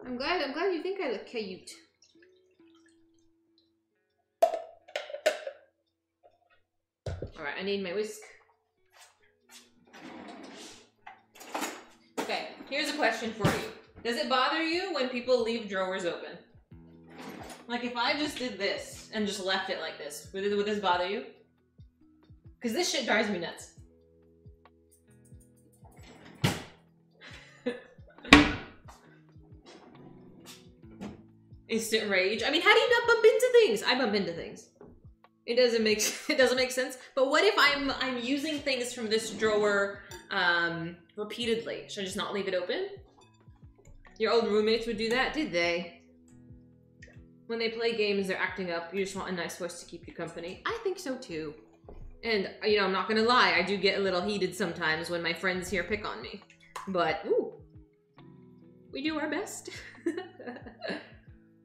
I'm glad you think I look cute. Alright, I need my whisk. Okay, here's a question for you. Does it bother you when people leave drawers open? Like if I just did this and just left it like this, would this bother you? Because this shit drives me nuts. Instant rage. I mean, how do you not bump into things? I bump into things. It doesn't make sense. But what if I'm using things from this drawer repeatedly? Should I just not leave it open? Your old roommates would do that, did they? When they play games, they're acting up. You just want a nice voice to keep you company. I think so too. And, you know, I'm not gonna lie, I do get a little heated sometimes when my friends here pick on me. But, ooh, we do our best.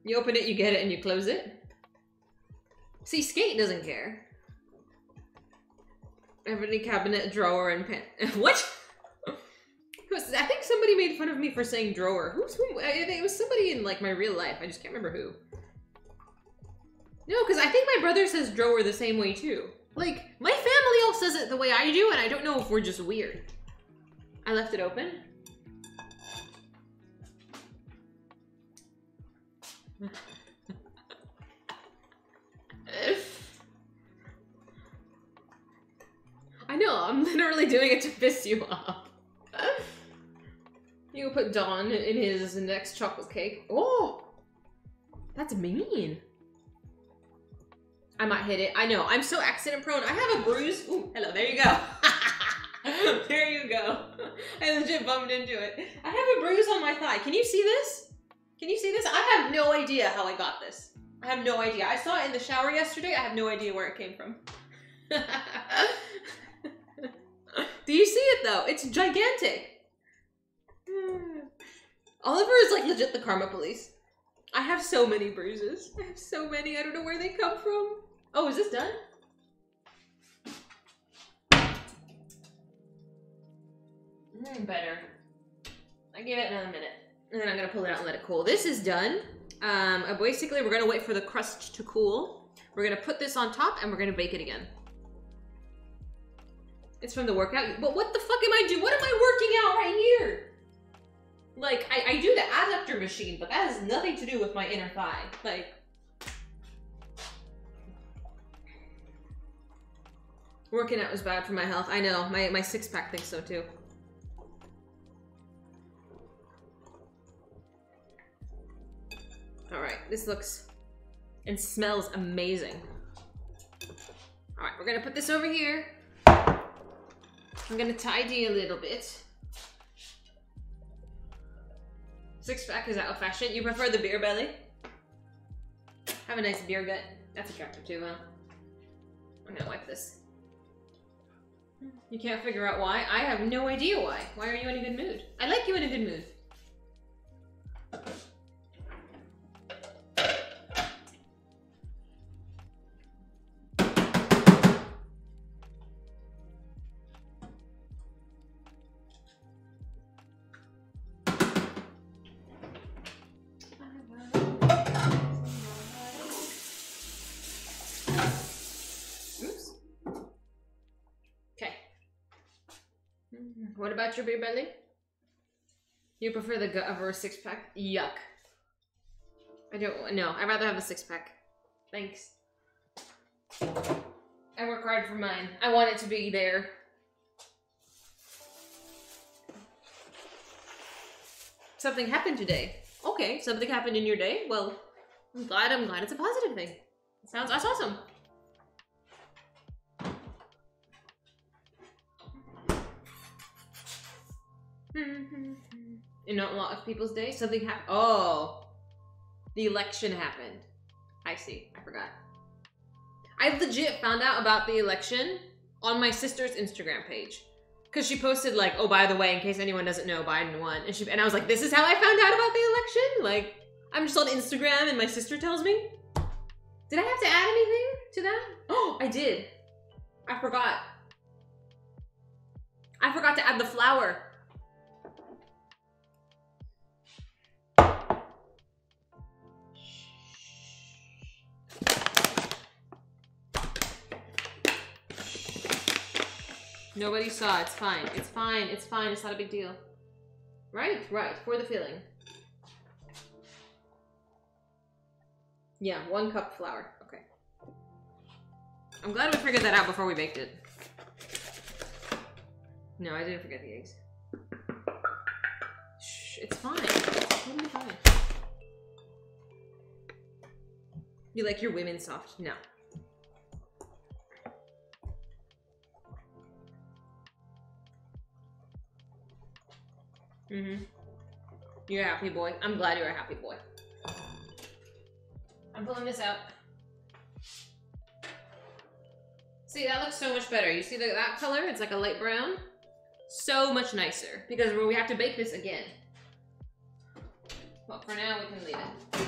You open it, you get it, and you close it. See, Skate doesn't care. Every cabinet, drawer, and pen. What? I think somebody made fun of me for saying drawer. Who? It was somebody in, like, my real life. I just can't remember who. No, because I think my brother says drawer the same way, too. Like, my family all says it the way I do, and I don't know if we're just weird. I left it open. I know, I'm literally doing it to piss you off. You put Don in his next chocolate cake. Oh! That's mean. I might hit it. I know, I'm so accident prone. I have a bruise. Ooh, hello, there you go. There you go. I legit bumped into it. I have a bruise on my thigh. Can you see this? Can you see this? I have no idea how I got this. I have no idea. I saw it in the shower yesterday. I have no idea where it came from. Do you see it though? It's gigantic. Oliver is like legit the karma police. I have so many bruises. I have so many. I don't know where they come from. Oh, is this done? Better. I give it another minute. And then I'm gonna pull it out and let it cool. This is done. Basically, we're gonna wait for the crust to cool. We're gonna put this on top and we're gonna bake it again. It's from the workout. But what the fuck am I doing? What am I working out right here? Like, I do the adductor machine, but that has nothing to do with my inner thigh. Like, working out was bad for my health. I know, my six-pack thinks so too. All right, this looks and smells amazing. All right, we're gonna put this over here. I'm gonna tidy a little bit. Six-pack is out of fashion. You prefer the beer belly? Have a nice beer gut. That's attractive too, huh? I'm gonna wipe this. You can't figure out why? I have no idea why. Why are you in a good mood? I like you in a good mood. What about your beer belly? You prefer the gut over a six-pack? Yuck. I don't know. I'd rather have a six-pack. Thanks. I work hard for mine. I want it to be there. Something happened today. Okay, something happened in your day? Well, I'm glad it's a positive thing. That's awesome. In not a lot of people's day, something happened. Oh, the election happened. I see. I forgot. I legit found out about the election on my sister's Instagram page. Because she posted like, oh, by the way, in case anyone doesn't know, Biden won. And I was like, this is how I found out about the election? Like, I'm just on Instagram and my sister tells me. Did I have to add anything to that? Oh, I did. I forgot. I forgot to add the flour. Nobody saw. It's fine. It's fine. It's fine. It's not a big deal. Right? Right. For the filling. Yeah, 1 cup flour. Okay. I'm glad we figured that out before we baked it. No, I didn't forget the eggs. Shh, it's fine. It's totally fine. You like your women soft? No. Mm-hmm. You're a happy boy. I'm glad you're a happy boy. I'm pulling this out. See, that looks so much better. You see that color? It's like a light brown. So much nicer. Because we have to bake this again. Well, for now, we can leave it.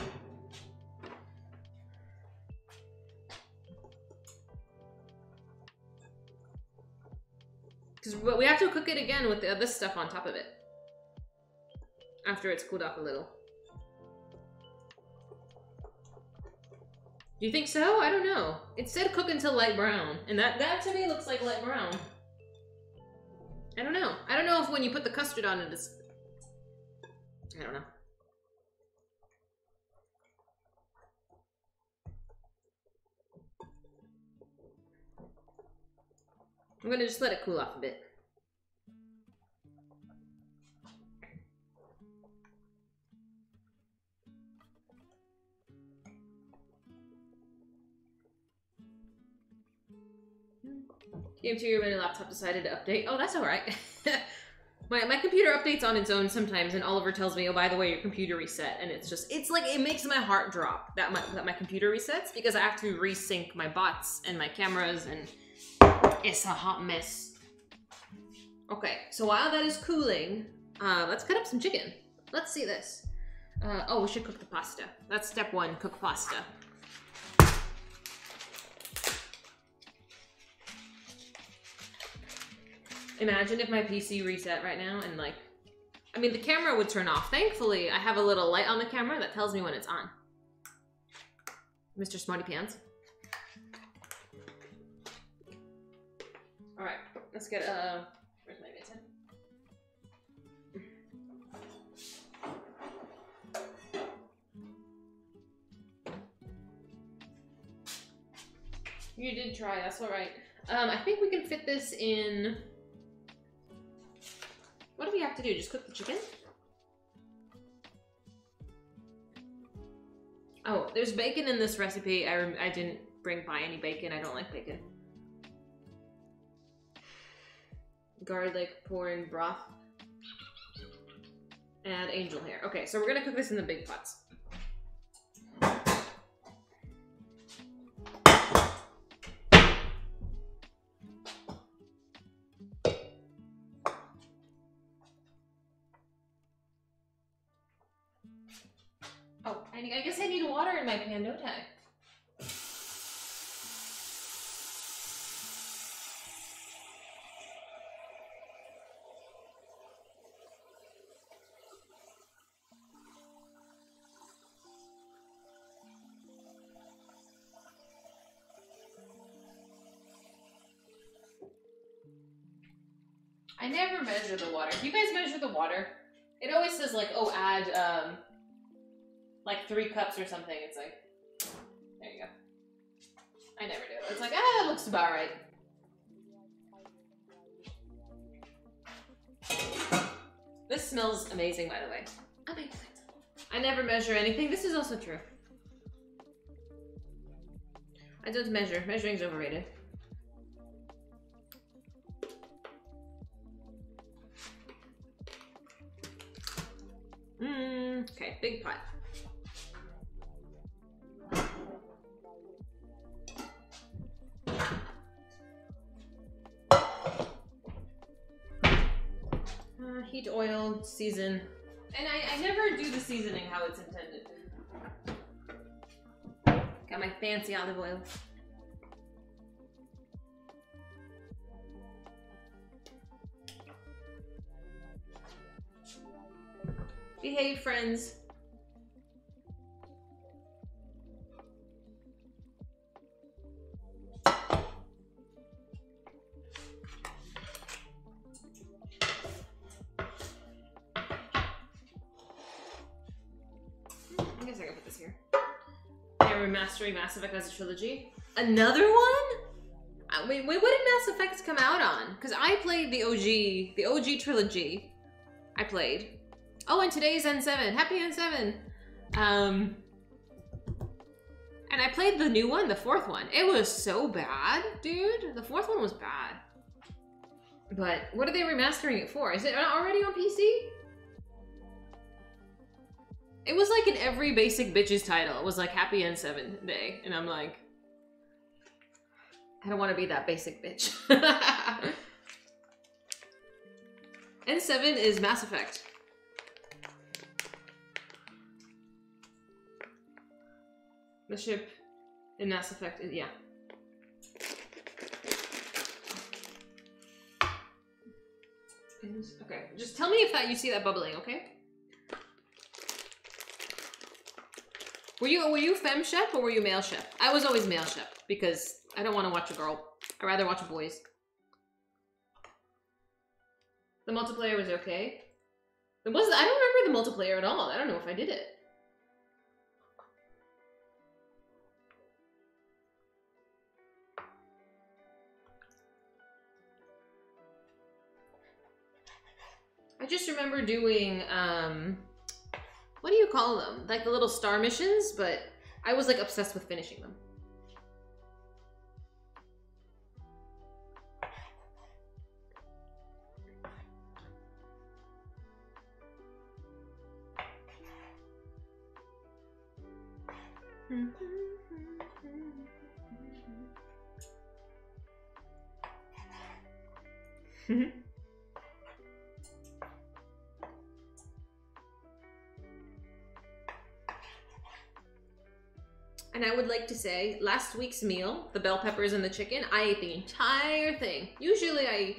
Because we have to cook it again with this stuff on top of it. After it's cooled off a little. Do you think so? I don't know. It said cook until light brown. And that to me looks like light brown. I don't know. I don't know if when you put the custard on it, it's... I don't know. I'm gonna just let it cool off a bit. Game 2, my laptop decided to update. Oh, that's alright. my computer updates on its own sometimes, and Oliver tells me, oh, by the way, your computer reset. And it's like, it makes my heart drop that my computer resets, because I have to resync my bots and my cameras, and it's a hot mess. Okay, so while that is cooling, let's cut up some chicken. Let's see this. Oh, we should cook the pasta. That's step 1, cook pasta. Imagine if my PC reset right now and like, I mean, the camera would turn off. Thankfully, I have a little light on the camera that tells me when it's on. Mr. Smarty Pants. All right, let's get, where's my mitten? You did try, that's all right. I think we can fit this in... What do we have to do? Just cook the chicken? Oh, there's bacon in this recipe. I didn't buy any bacon. I don't like bacon. Garlic, pour in broth. Add angel hair. Okay, so we're gonna cook this in the big pots. I guess I need water in my pan, don't I? I never measure the water. Do you guys measure the water? It always says like, oh, add, like 3 cups or something. It's like, there you go. I never do. It's like, ah, it looks about right. This smells amazing, by the way. Amazing. I never measure anything. This is also true. I don't measure. Measuring's overrated. Okay, big pot. Heat oil, season. And I never do the seasoning how it's intended. Got my fancy olive oil. Behave, friends. I guess I can put this here. Yeah, remastering Mass Effect as a trilogy. Another one? Wait, what did Mass Effect come out on? Because I played the OG trilogy. I played. Oh, and today's N7. Happy N7. I And I played the new one, the fourth one. It was so bad, dude. The fourth one was bad. But what are they remastering it for? Is it already on PC? It was like in every basic bitches title. It was like Happy N7 Day. And I'm like, I don't want to be that basic bitch. N7 is Mass Effect. The ship in Mass Effect is, yeah. Okay, just tell me if that you see that bubbling, okay? Were you femme chef or were you male chef? I was always male chef because I don't want to watch a girl. I'd rather watch boys. The multiplayer was okay. I don't remember the multiplayer at all. I don't know if I did it. I just remember doing, what do you call them? Like the little star missions, but I was like obsessed with finishing them. And I would like to say, last week's meal, the bell peppers and the chicken, I ate the entire thing. Usually I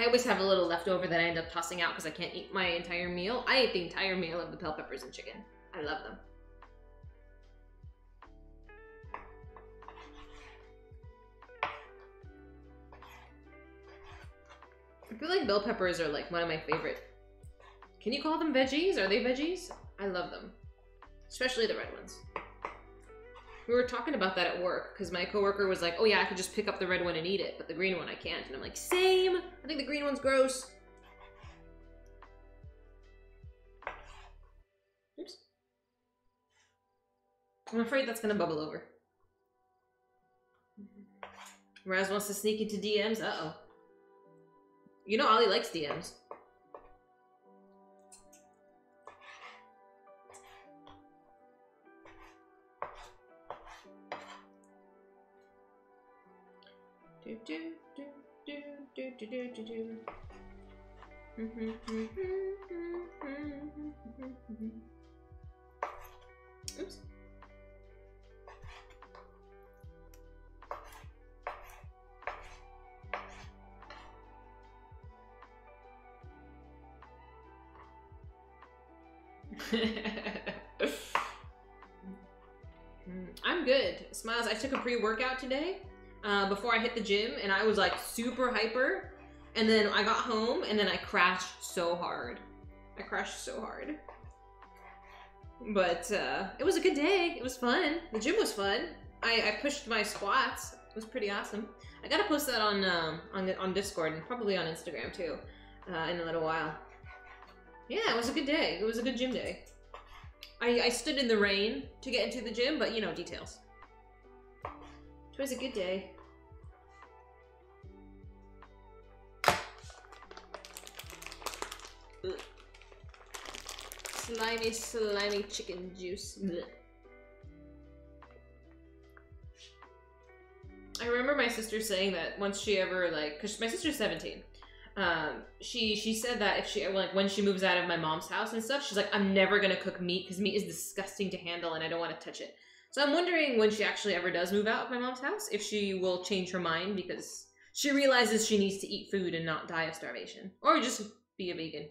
always have a little leftover that I end up tossing out because I can't eat my entire meal. I ate the entire meal of the bell peppers and chicken. I love them. I feel like bell peppers are like one of my favorite. Can you call them veggies? Are they veggies? I love them. Especially the red ones. We were talking about that at work because my coworker was like, oh yeah, I could just pick up the red one and eat it, but the green one I can't. And I'm like, same! I think the green one's gross. Oops. I'm afraid that's gonna bubble over. Raz wants to sneak into DMs? Uh-oh. You know Ollie likes DMs. Oops. I'm good. Smiles, I took a pre-workout today before I hit the gym and I was like super hyper and then I got home and then I crashed so hard. But it was a good day. It was fun. The gym was fun. I pushed my squats. It was pretty awesome. I gotta post that on Discord and probably on Instagram too in a little while. Yeah, it was a good day. It was a good gym day. I stood in the rain to get into the gym, but you know, details. It was a good day. Ugh. Slimy, slimy chicken juice. Ugh. I remember my sister saying that once she ever, like, cause my sister's 17. She said that if she, like, when she moves out of my mom's house and stuff, she's like, I'm never gonna cook meat because meat is disgusting to handle and I don't want to touch it. So I'm wondering when she actually ever does move out of my mom's house, if she will change her mind because she realizes she needs to eat food and not die of starvation. Or just be a vegan.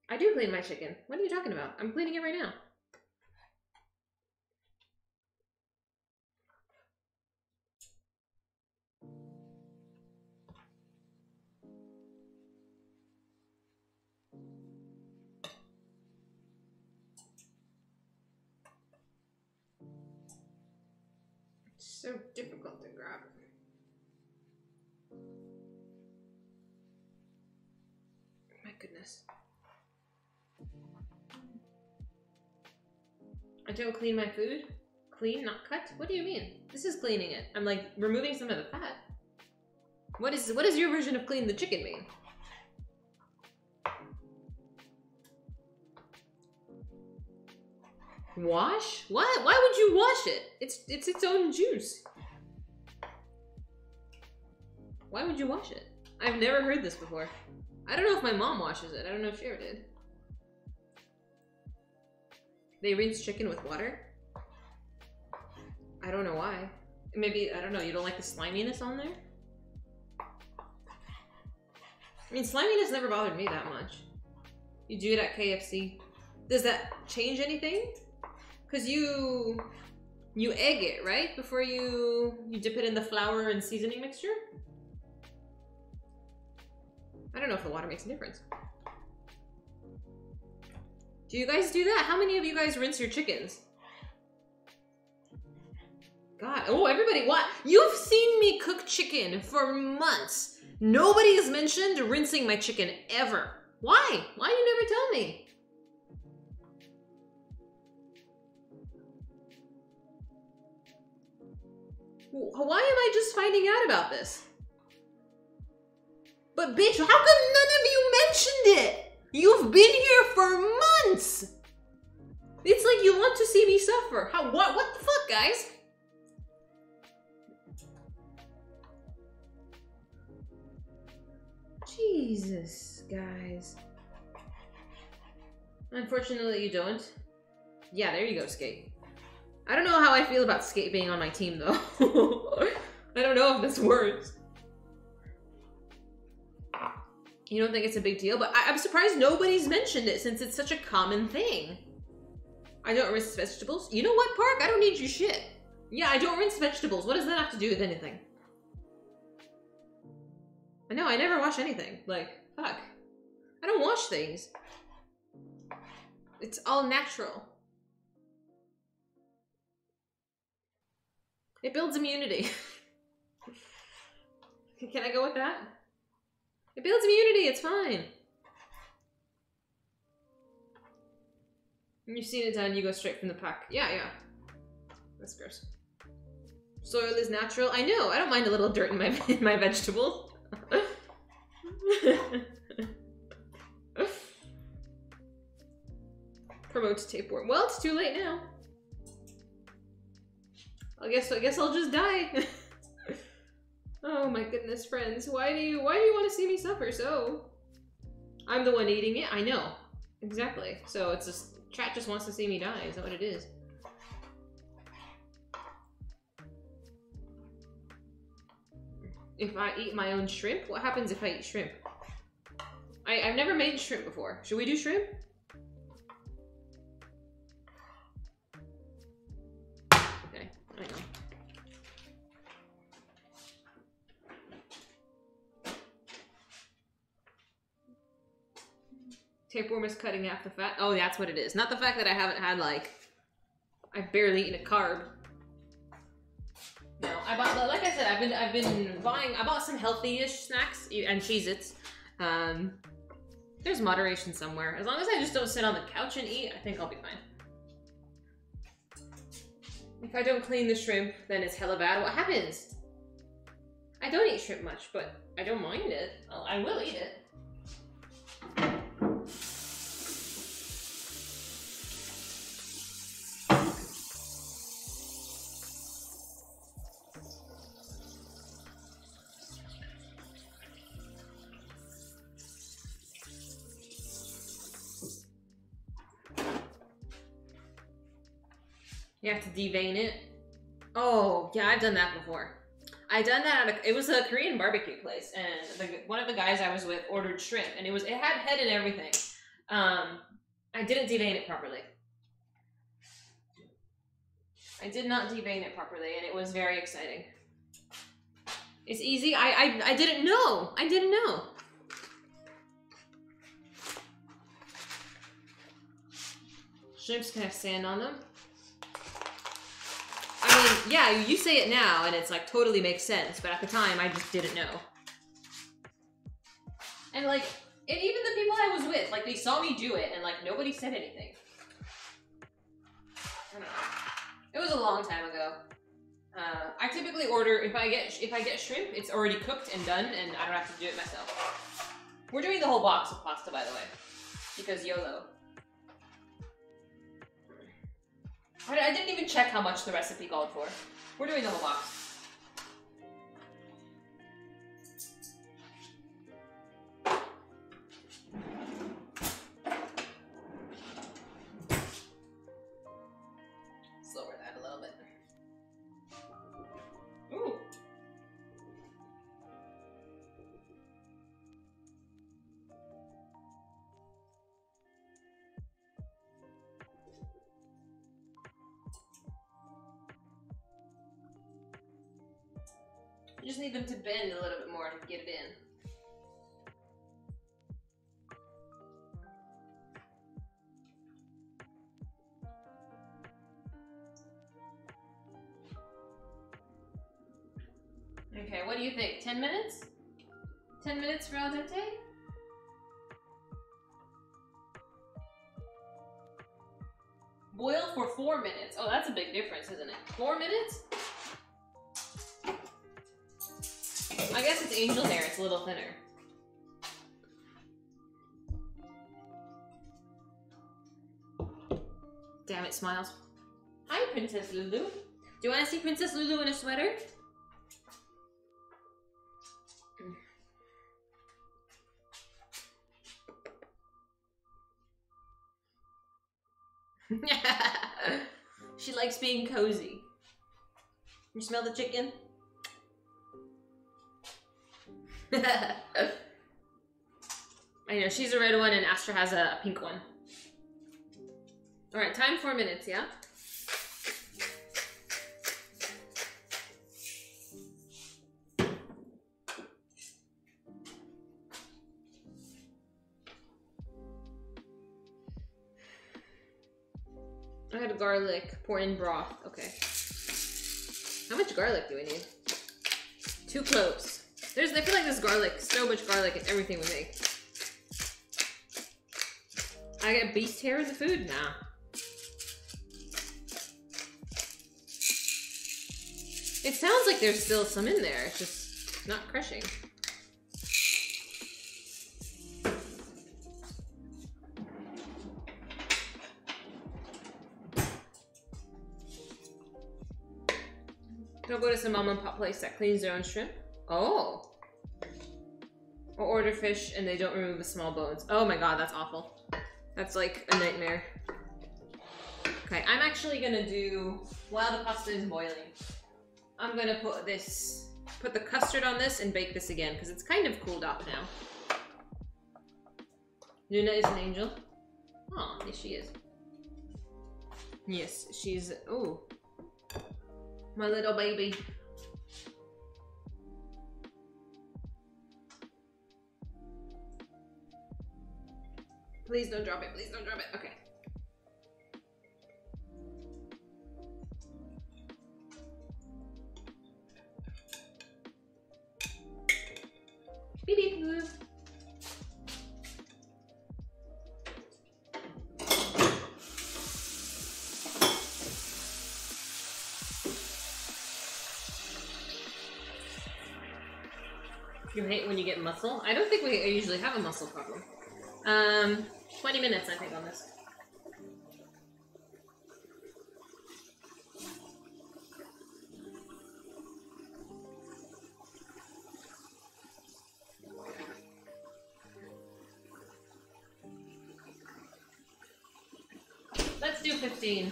I do clean my chicken. What are you talking about? I'm cleaning it right now. So difficult to grab. My goodness. I don't clean my food. Clean, not cut? What do you mean? This is cleaning it. I'm like removing some of the fat. What is your version of clean the chicken mean? Wash? What? Why would you wash it? It's its own juice. Why would you wash it? I've never heard this before. I don't know if my mom washes it. I don't know if she ever did. They rinse chicken with water? I don't know why. Maybe, I don't know, you don't like the sliminess on there? I mean, sliminess never bothered me that much. You do it at KFC. Does that change anything? Because you egg it, right? Before you dip it in the flour and seasoning mixture? I don't know if the water makes a difference. Do you guys do that? How many of you guys rinse your chickens? God, oh, everybody, what? You've seen me cook chicken for months. Nobody has mentioned rinsing my chicken ever. Why? Why you never tell me? Why am I just finding out about this? But bitch, how come none of you mentioned it? You've been here for months. It's like you want to see me suffer. What the fuck, guys? Jesus, guys. Unfortunately, you don't. Yeah, there you go, Skate. I don't know how I feel about Skate being on my team, though. I don't know if this works. You don't think it's a big deal? But I'm surprised nobody's mentioned it since it's such a common thing. I don't rinse vegetables. You know what, Park? I don't need your shit. Yeah, I don't rinse vegetables. What does that have to do with anything? I know, I never wash anything. Like, fuck. I don't wash things. It's all natural. It builds immunity. Can I go with that? It builds immunity, it's fine. When you've seen it done, you go straight from the pack. Yeah, yeah. That's gross. Soil is natural. I know, I don't mind a little dirt in my vegetables. Promote tapeworm. Well, it's too late now. I guess I'll just die. Oh my goodness, friends. Why do you want to see me suffer so? I'm the one eating it. I know. Exactly. So it's just chat just wants to see me die. Is that what it is? If I eat my own shrimp? What happens if I eat shrimp? I've never made shrimp before. Should we do shrimp? Okay, I know. Tapeworm is cutting half the fat. Oh, that's what it is. Not the fact that I haven't had, like, I've barely eaten a carb. No, I bought, like I said, I've been buying, I bought some healthy-ish snacks and Cheez-Its. There's moderation somewhere. As long as I just don't sit on the couch and eat, I think I'll be fine. If I don't clean the shrimp, then it's hella bad. What happens? I don't eat shrimp much, but I don't mind it. I will eat it. You have to devein it. Oh, yeah, I've done that before. I done that at it was a Korean barbecue place, and one of the guys I was with ordered shrimp, and it had head and everything. I didn't devein it properly. I did not devein it properly, and it was very exciting. It's easy. I didn't know. I didn't know. Shrimps can have sand on them. I mean, yeah, you say it now, and it's like totally makes sense, but at the time, I just didn't know. And like, and even the people I was with, like, they saw me do it, and like, nobody said anything. I don't know. It was a long time ago. I typically order, if I get shrimp, it's already cooked and done, and I don't have to do it myself. We're doing the whole box of pasta, by the way, because YOLO. I didn't even check how much the recipe called for. We're doing the whole box. Lower that a little bit. Ooh. You just need them to bend a little bit more to get it in. Okay, what do you think? 10 minutes? 10 minutes for al dente? Boil for 4 minutes. Oh, that's a big difference, isn't it? 4 minutes? I guess it's angel hair, it's a little thinner. Damn it, Smiles. Hi, Princess Lulu. Do you want to see Princess Lulu in a sweater? She likes being cozy. You smell the chicken? I know, she's a red one and Astra has a pink one. Alright, time 4 minutes, yeah? I had garlic, pour in broth. Okay. How much garlic do we need? 2 cloves. I feel like there's garlic, so much garlic in everything we make. I get beast hair in the food? Nah. It sounds like there's still some in there, it's just not crushing. I'll go to some mom and pop place that cleans their own shrimp. Oh. Or order fish and they don't remove the small bones. Oh my god, that's awful. That's like a nightmare. Okay, I'm actually gonna do, while the pasta is boiling, I'm gonna put the custard on this and bake this again, because it's kind of cooled off now. Luna is an angel. Oh, yes she is. Yes, she's, oh. My little baby. Please don't drop it, please don't drop it. Okay. Beep beep boo. You hate when you get muscle? I don't think we usually have a muscle problem. 20 minutes I think on this. Let's do 15.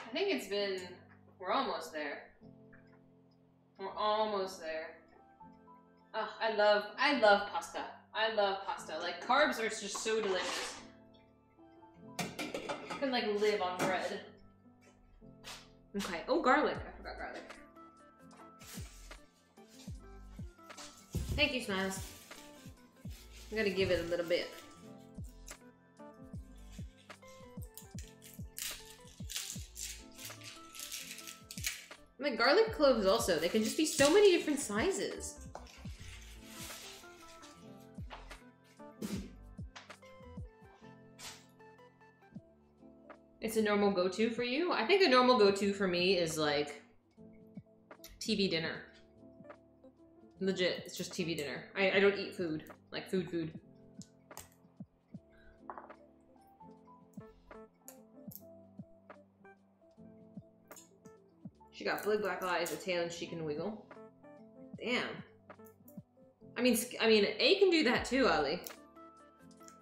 I think it's been, we're almost there. We're almost there. Oh, I love pasta. I love pasta. Like, carbs are just so delicious. I can like live on bread. Okay, oh garlic, I forgot garlic. Thank you, Smiles. I'm gonna give it a little bit. like garlic cloves also. They can just be so many different sizes. It's a normal go-to for you? I think a normal go-to for me is like TV dinner. Legit, it's just TV dinner. I don't eat food. Like food. She got big black eyes, a tail, and she can wiggle. Damn. I mean, A can do that too, Ali.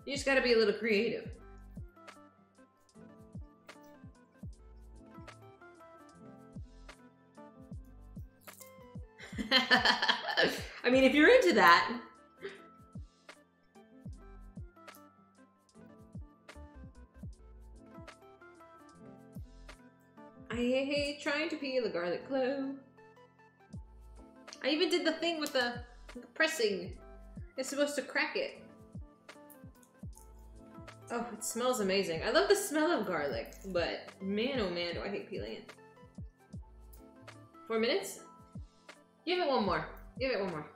You just gotta be a little creative. I mean, if you're into that. I hate trying to peel a garlic clove. I even did the thing with the pressing. It's supposed to crack it. Oh, it smells amazing. I love the smell of garlic, but man, oh man, do I hate peeling it. 4 minutes? Give it one more. Give it one more.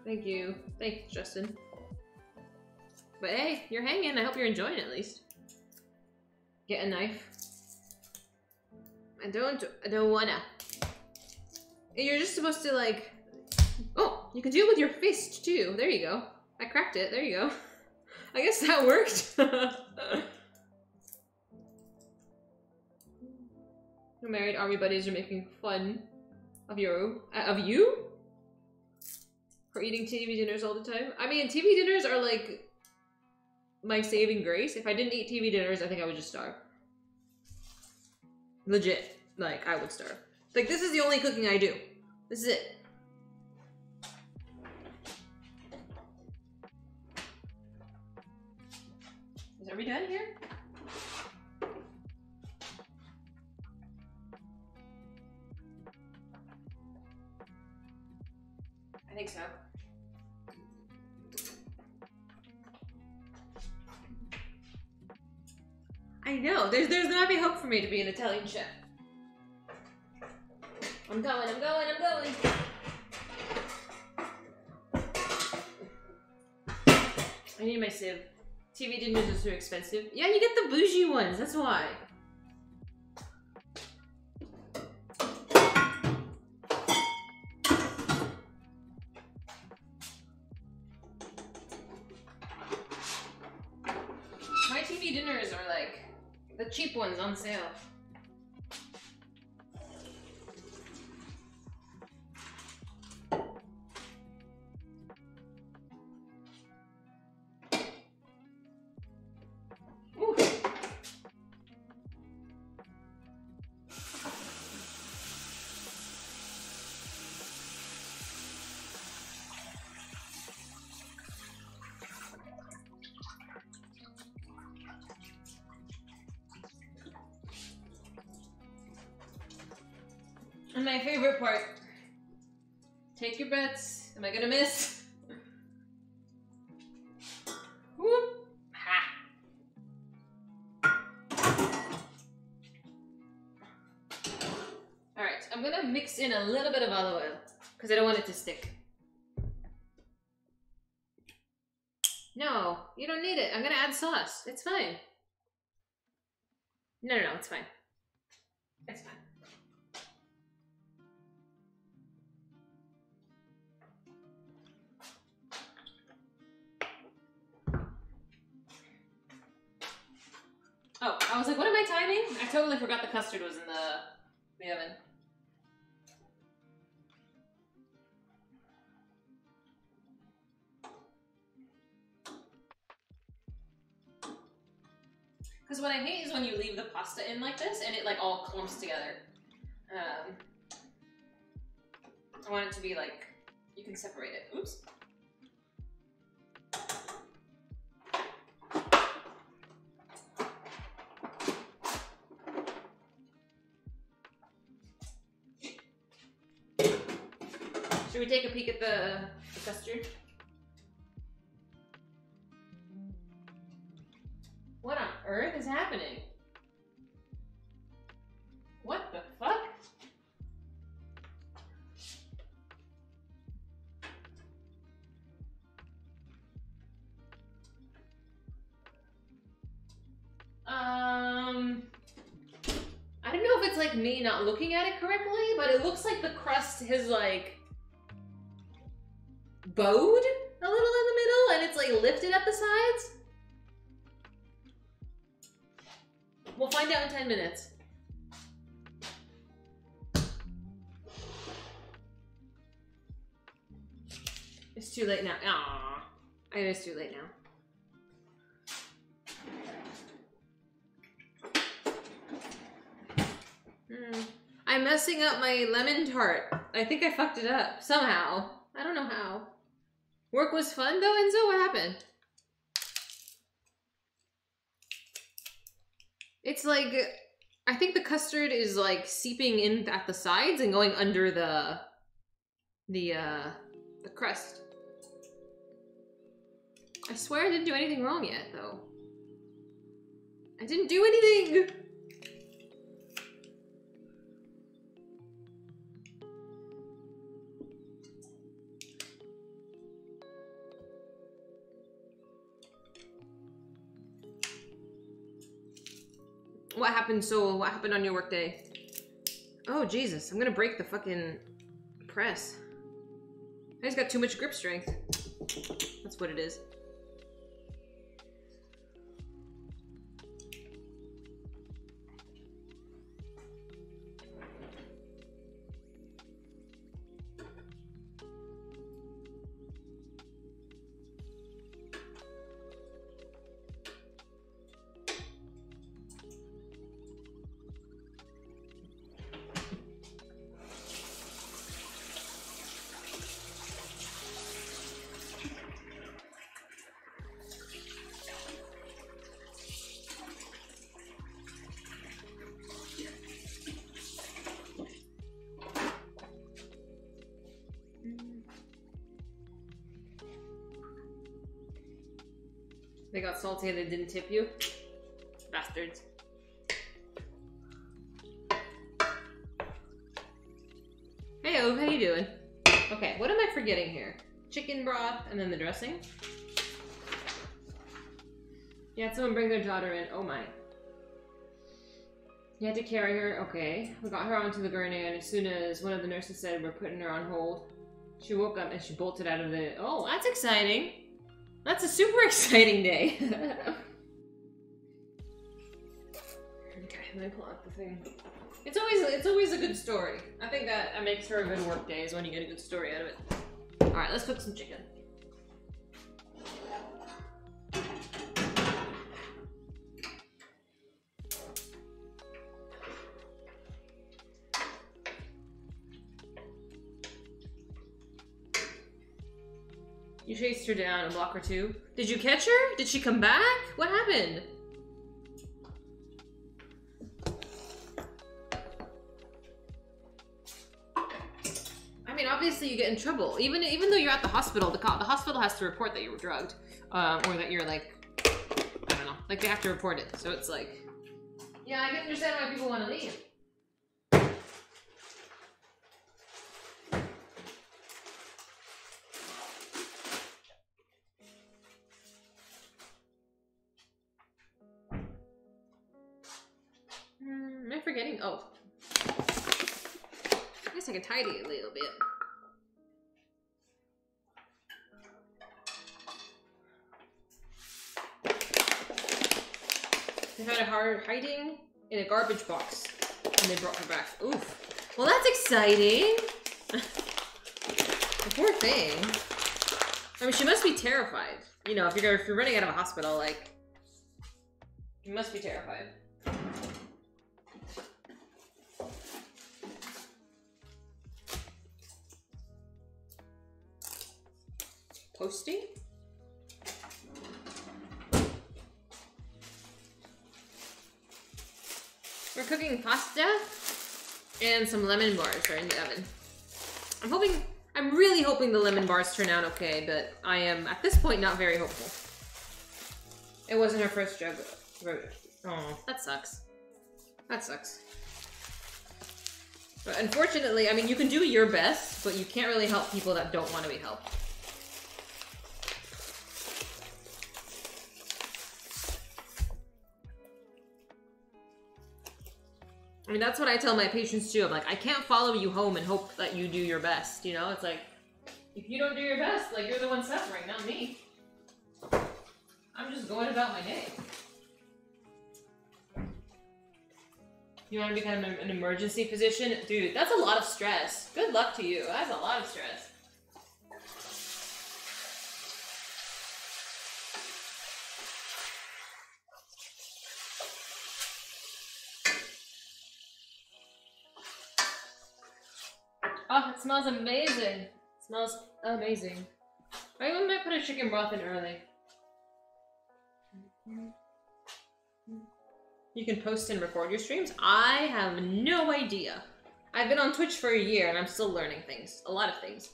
Thank you. Thanks, Justin. But hey, you're hanging. I hope you're enjoying it at least. Get a knife. I don't wanna. You're just supposed to like... Oh, you can do it with your fist too. There you go. I cracked it. There you go. I guess that worked. Your married army buddies are making fun of you? For eating TV dinners all the time? I mean, TV dinners are like my saving grace. If I didn't eat TV dinners, I think I would just starve. Legit. Like, I would starve. Like, this is the only cooking I do. This is it. Are we done here? I think so. I know. There's not be hope for me to be an Italian chef. I'm going. I need my sieve. TV dinners are too expensive. Yeah, you get the bougie ones. That's why. My TV dinners are like the cheap ones on sale. And my favorite part. Take your bets. Am I gonna miss? Whoop. Ha. Alright, I'm gonna mix in a little bit of olive oil because I don't want it to stick. No, you don't need it. I'm gonna add sauce. It's fine. No, it's fine. It's fine. Oh, I was like, what am I timing? I totally forgot the custard was in the oven. Because what I hate is when you leave the pasta in like this and it like all clumps together. I want it to be like, you can separate it. Oops. Should we take a peek at the custard? What on earth is happening? like me not looking at it correctly, but it looks like the crust has like bowed a little in the middle and it's like lifted at the sides. We'll find out in 10 minutes. It's too late now. Aww. It is too late now. I'm messing up my lemon tart. I think I fucked it up. Somehow. I don't know how. Work was fun though, Enzo? What happened? It's like, I think the custard is like seeping in at the sides and going under the crust. I swear I didn't do anything wrong yet though. I didn't do anything! What happened, Soul? What happened on your workday? Oh, Jesus. I'm gonna break the fucking press. I just got too much grip strength. That's what it is. They got salty and they didn't tip you? Bastards. Hey, Ove, how you doing? Okay, what am I forgetting here? Chicken broth and then the dressing? You had someone bring their daughter in. Oh my. You had to carry her? Okay. We got her onto the gurney and as soon as one of the nurses said we're putting her on hold, she woke up and she bolted out of the... Oh, that's exciting! That's a super exciting day. Okay, let me pull out the thing. It's always a good story. I think that makes for a good work day is when you get a good story out of it. Alright, let's cook some chicken. You chased her down a block or two. Did you catch her? Did she come back? What happened? I mean, obviously you get in trouble. Even though you're at the hospital, the hospital has to report that you were drugged. Or that you're like, I don't know. Like they have to report it. So it's like, yeah, I can understand why people want to leave. Am I forgetting? Oh. I guess I can tidy it a little bit. They had her hiding in a garbage box and they brought her back. Oof. Well, that's exciting. The poor thing. I mean, she must be terrified. You know, if you're running out of a hospital, like, you must be terrified. Posting? We're cooking pasta and some lemon bars are in the oven. I'm really hoping the lemon bars turn out okay, but I am at this point not very hopeful. It wasn't her first jug. Oh, that sucks. That sucks. But unfortunately, I mean, you can do your best, but you can't really help people that don't want to be helped. I mean, that's what I tell my patients too. I'm like, I can't follow you home and hope that you do your best, you know? It's like, if you don't do your best, like, you're the one suffering, not me. I'm just going about my day. You want to become an emergency physician? Dude, that's a lot of stress. Good luck to you. That's a lot of stress. Oh, it smells amazing. It smells amazing. I might put a chicken broth in early. You can post and record your streams? I have no idea. I've been on Twitch for a year and I'm still learning things. A lot of things.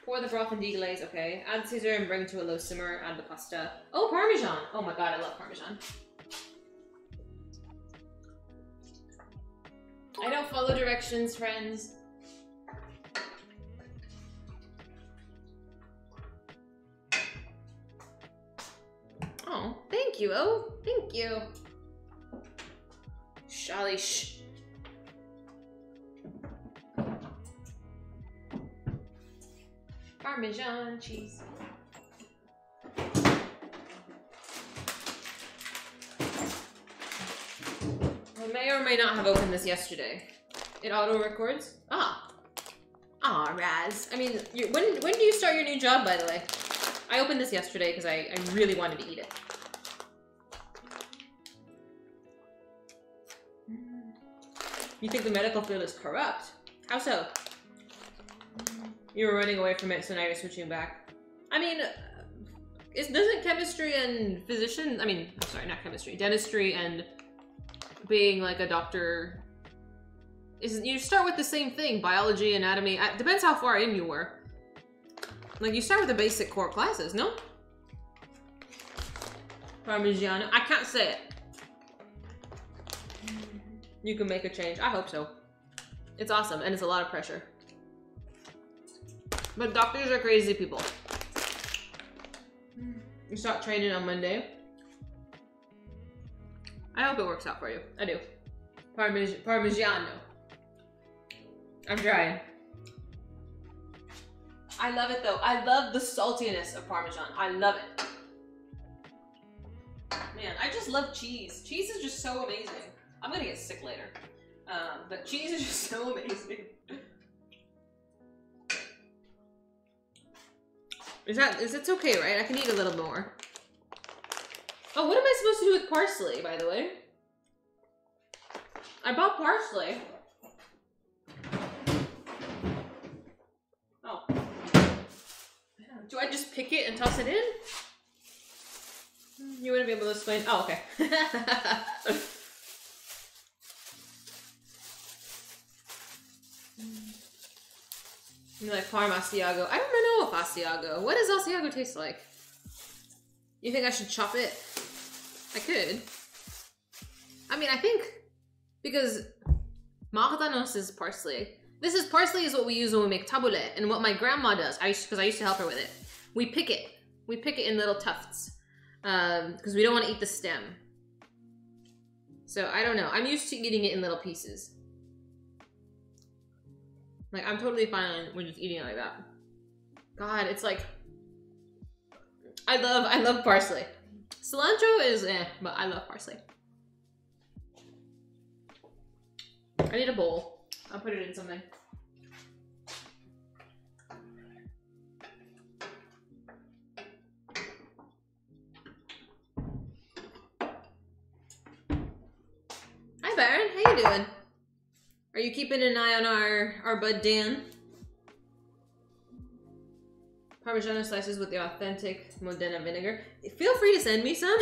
Pour the broth and deglaze, okay. Add Caesar and bring to a low simmer. Add the pasta. Oh, Parmesan! Oh my god, I love Parmesan. I don't follow directions, friends. Oh, thank you, oh, thank you. Shalish. Parmesan cheese. I may or may not have opened this yesterday. It auto records. Ah, Raz. I mean, when do you start your new job, by the way? I opened this yesterday because I really wanted to eat it. You think the medical field is corrupt? How so? You were running away from it, so now you're switching back. I mean, doesn't chemistry and physician, I mean, I'm sorry, not chemistry, dentistry and being like a doctor, you start with the same thing, biology, anatomy, depends how far in you were. Like, you start with the basic core classes, no? Parmigiano, I can't say it. You can make a change. I hope so. It's awesome, and it's a lot of pressure. But doctors are crazy people. You start training on Monday. I hope it works out for you. I do. Parmigiano. I'm trying. I love it though. I love the saltiness of Parmesan. I love it. Man, I just love cheese. Cheese is just so amazing. I'm gonna get sick later. But cheese is just so amazing. It's okay, right? I can eat a little more. Oh, what am I supposed to do with parsley, by the way? I bought parsley. Oh. Do I just pick it and toss it in? You wouldn't be able to explain. Oh, okay. You like Parm Asiago. I don't know if Asiago. What does Asiago taste like? You think I should chop it? I could. I mean, I think because Martanos is parsley. This is parsley is what we use when we make tabbouleh, and what my grandma does. Because I used to help her with it. We pick it. We pick it in little tufts because we don't want to eat the stem. So I don't know. I'm used to eating it in little pieces. Like, I'm totally fine with just eating it like that. God, it's like, I love parsley. Cilantro is but I love parsley. I need a bowl. I'll put it in something. Hi Baron, how you doing? Are you keeping an eye on our bud Dan? Parmigiano slices with the authentic Modena vinegar. Feel free to send me some.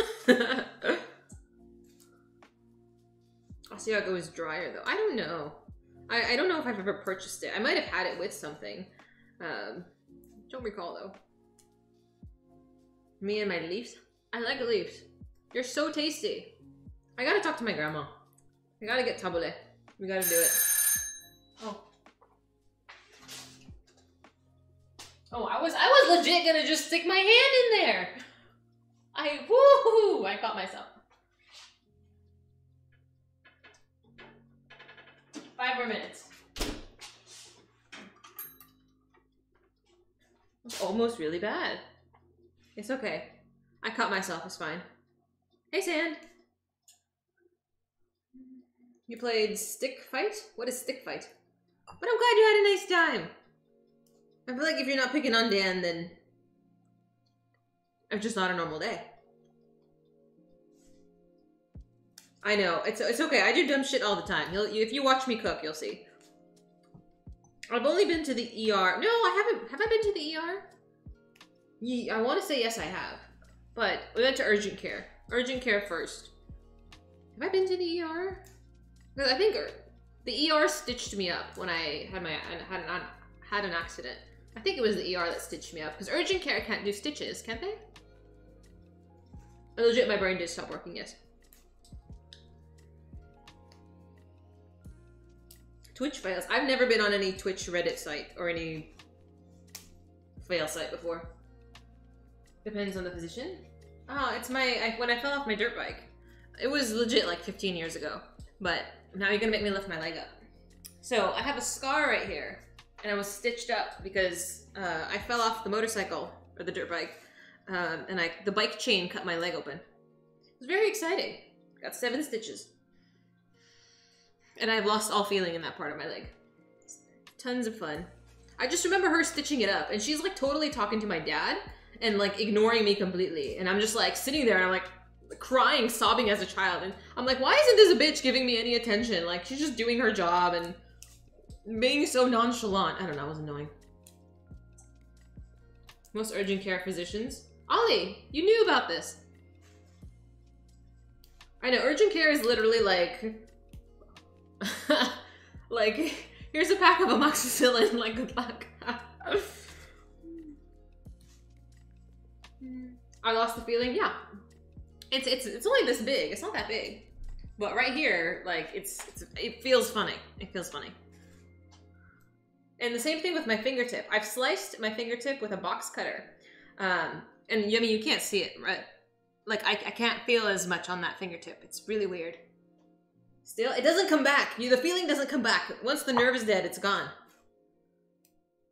Asiago is drier though. I don't know. I don't know if I've ever purchased it. I might have had it with something. Don't recall though. Me and my leaves. I like leaves. You're so tasty. I gotta talk to my grandma. I gotta get tabbouleh. We gotta do it. Oh. Oh, I was legit gonna just stick my hand in there. I caught myself. 5 more minutes. It's almost really bad. It's okay. I cut myself, it's fine. Hey, Sand. You played Stick Fight? What is Stick Fight? But I'm glad you had a nice time. I feel like if you're not picking on Dan, then it's just not a normal day. I know, it's okay. I do dumb shit all the time. If you watch me cook, you'll see. I've only been to the ER. No, I haven't. Have I been to the ER? I want to say yes, I have. But we went to urgent care. Urgent care first. Have I been to the ER? Because I think the ER stitched me up when I had an accident. I think it was the ER that stitched me up. Because urgent care can't do stitches, can't they? Legit, my brain did stop working, yes. Twitch fails. I've never been on any Twitch Reddit site or any fail site before. Depends on the position. Oh, it's when I fell off my dirt bike. It was legit like 15 years ago. But now you're gonna make me lift my leg up. So I have a scar right here. And I was stitched up because I fell off the motorcycle, or the dirt bike. And the bike chain cut my leg open. It was very exciting. Got 7 stitches. And I've lost all feeling in that part of my leg. Tons of fun. I just remember her stitching it up, and she's like totally talking to my dad and like ignoring me completely. And I'm just like sitting there and I'm like crying, sobbing as a child. And I'm like, why isn't this bitch giving me any attention? Like, she's just doing her job and being so nonchalant. I don't know, it was annoying. Most urgent care physicians. Ollie, you knew about this. I know, urgent care is literally like... like, here's a pack of amoxicillin, like, good luck. I lost the feeling, yeah. It's only this big, it's not that big. But right here, like, it feels funny. It feels funny. And the same thing with my fingertip. I've sliced my fingertip with a box cutter. And I mean, you can't see it, right? Like, I can't feel as much on that fingertip. It's really weird. Still, it doesn't come back. The feeling doesn't come back. Once the nerve is dead, it's gone.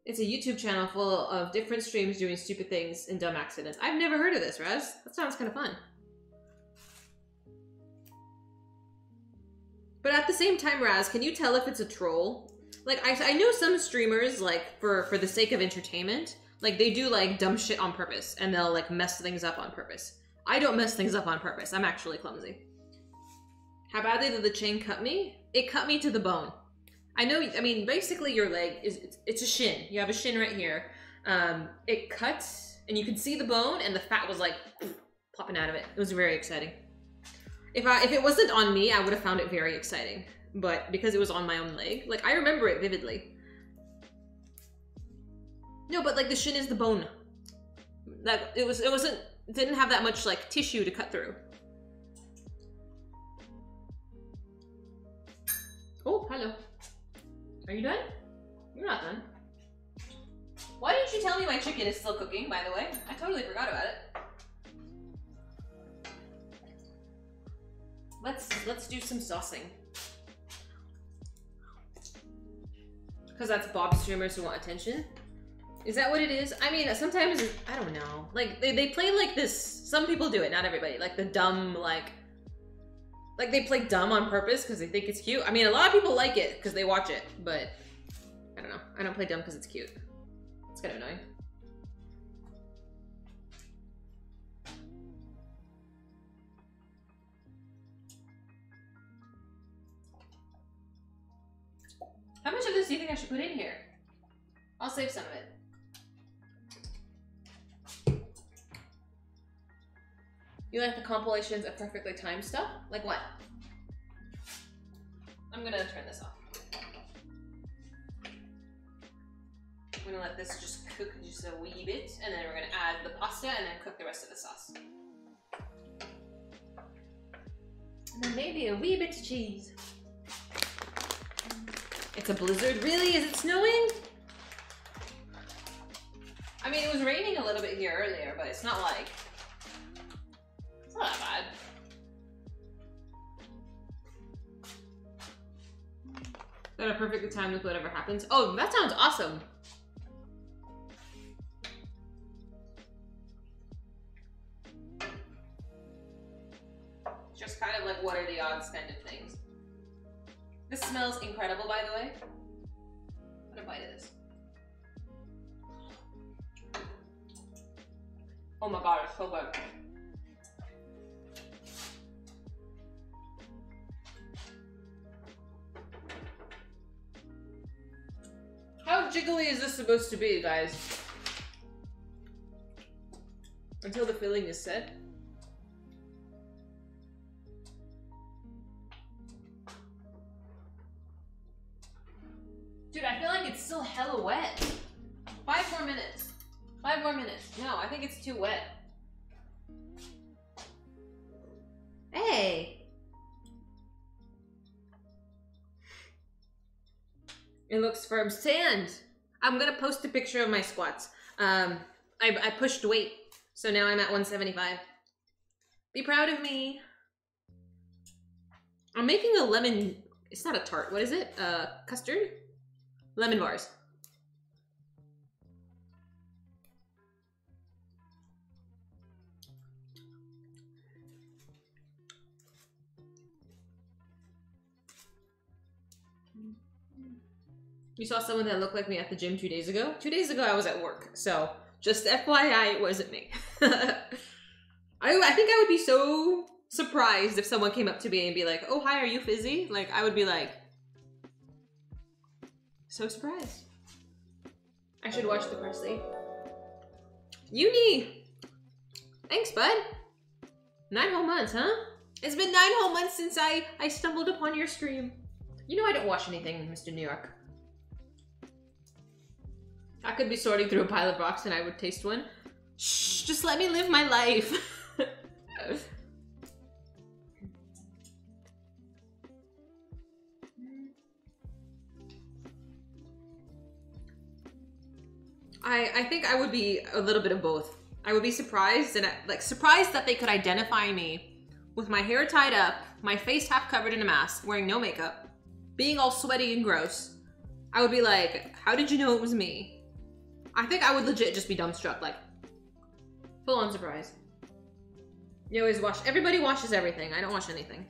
It's a YouTube channel full of different streams doing stupid things and dumb accidents. I've never heard of this, Raz. That sounds kind of fun. But at the same time, Raz, can you tell if it's a troll? Like, I know some streamers, like, for the sake of entertainment, like, they do, like, dumb shit on purpose, and they'll, like, mess things up on purpose. I don't mess things up on purpose. I'm actually clumsy. How badly did the chain cut me? It cut me to the bone. I know, I mean, basically your leg it's a shin. You have a shin right here. It cuts, and you can see the bone, and the fat was, like, popping out of it. It was very exciting. If it wasn't on me, I would have found it very exciting. But because it was on my own leg, like, I remember it vividly. No, but like the shin is the bone. That it didn't have that much like tissue to cut through. Oh, hello. Are you done? You're not done. Why didn't you tell me my chicken is still cooking, by the way? I totally forgot about it. Let's do some saucing. Because that's Bob streamers who want attention. Is that what it is? I mean, sometimes, I don't know. Like, they play like this. Some people do it, not everybody. Like the dumb, like they play dumb on purpose because they think it's cute. I mean, a lot of people like it because they watch it, but I don't know. I don't play dumb because it's cute. It's kind of annoying. How much of this do you think I should put in here? I'll save some of it. You like the compilations of perfectly timed stuff? Like what? I'm gonna turn this off. I'm gonna let this just cook just a wee bit, and then we're gonna add the pasta and then cook the rest of the sauce. And then maybe a wee bit of cheese. It's a blizzard? Really? Is it snowing? I mean, it was raining a little bit here earlier, but it's not like... It's not that bad. Got a perfectly timed with whatever happens. Oh, that sounds awesome. Just kind of like, what are the odds kind of things. This smells incredible, by the way. I'm gonna bite of this. Oh my god, it's so good. How jiggly is this supposed to be, guys? Until the filling is set. Dude, I feel like it's still hella wet. 5 more minutes. 5 more minutes. No, I think it's too wet. Hey! It looks firm. Sand! I'm gonna post a picture of my squats. I pushed weight, so now I'm at 175. Be proud of me. I'm making a lemon, it's not a tart, what is it? Custard? Lemon bars. You saw someone that looked like me at the gym 2 days ago? 2 days ago I was at work, so just FYI, it wasn't me. I think I would be so surprised if someone came up to me and be like, oh, hi, are you Fizy? Like, I would be like, so surprised. I should watch the parsley. Uni! Thanks, bud. 9 whole months, huh? It's been 9 whole months since I stumbled upon your stream. You know I don't watch anything, Mr. New York. I could be sorting through a pile of rocks and I would taste one. Shh, just let me live my life. I think I would be a little bit of both. I would be surprised and surprised that they could identify me with my hair tied up, my face half covered in a mask, wearing no makeup, being all sweaty and gross. I would be like, how did you know it was me? I think I would legit just be dumbstruck, like, full on surprise. You always wash, everybody washes everything. I don't wash anything.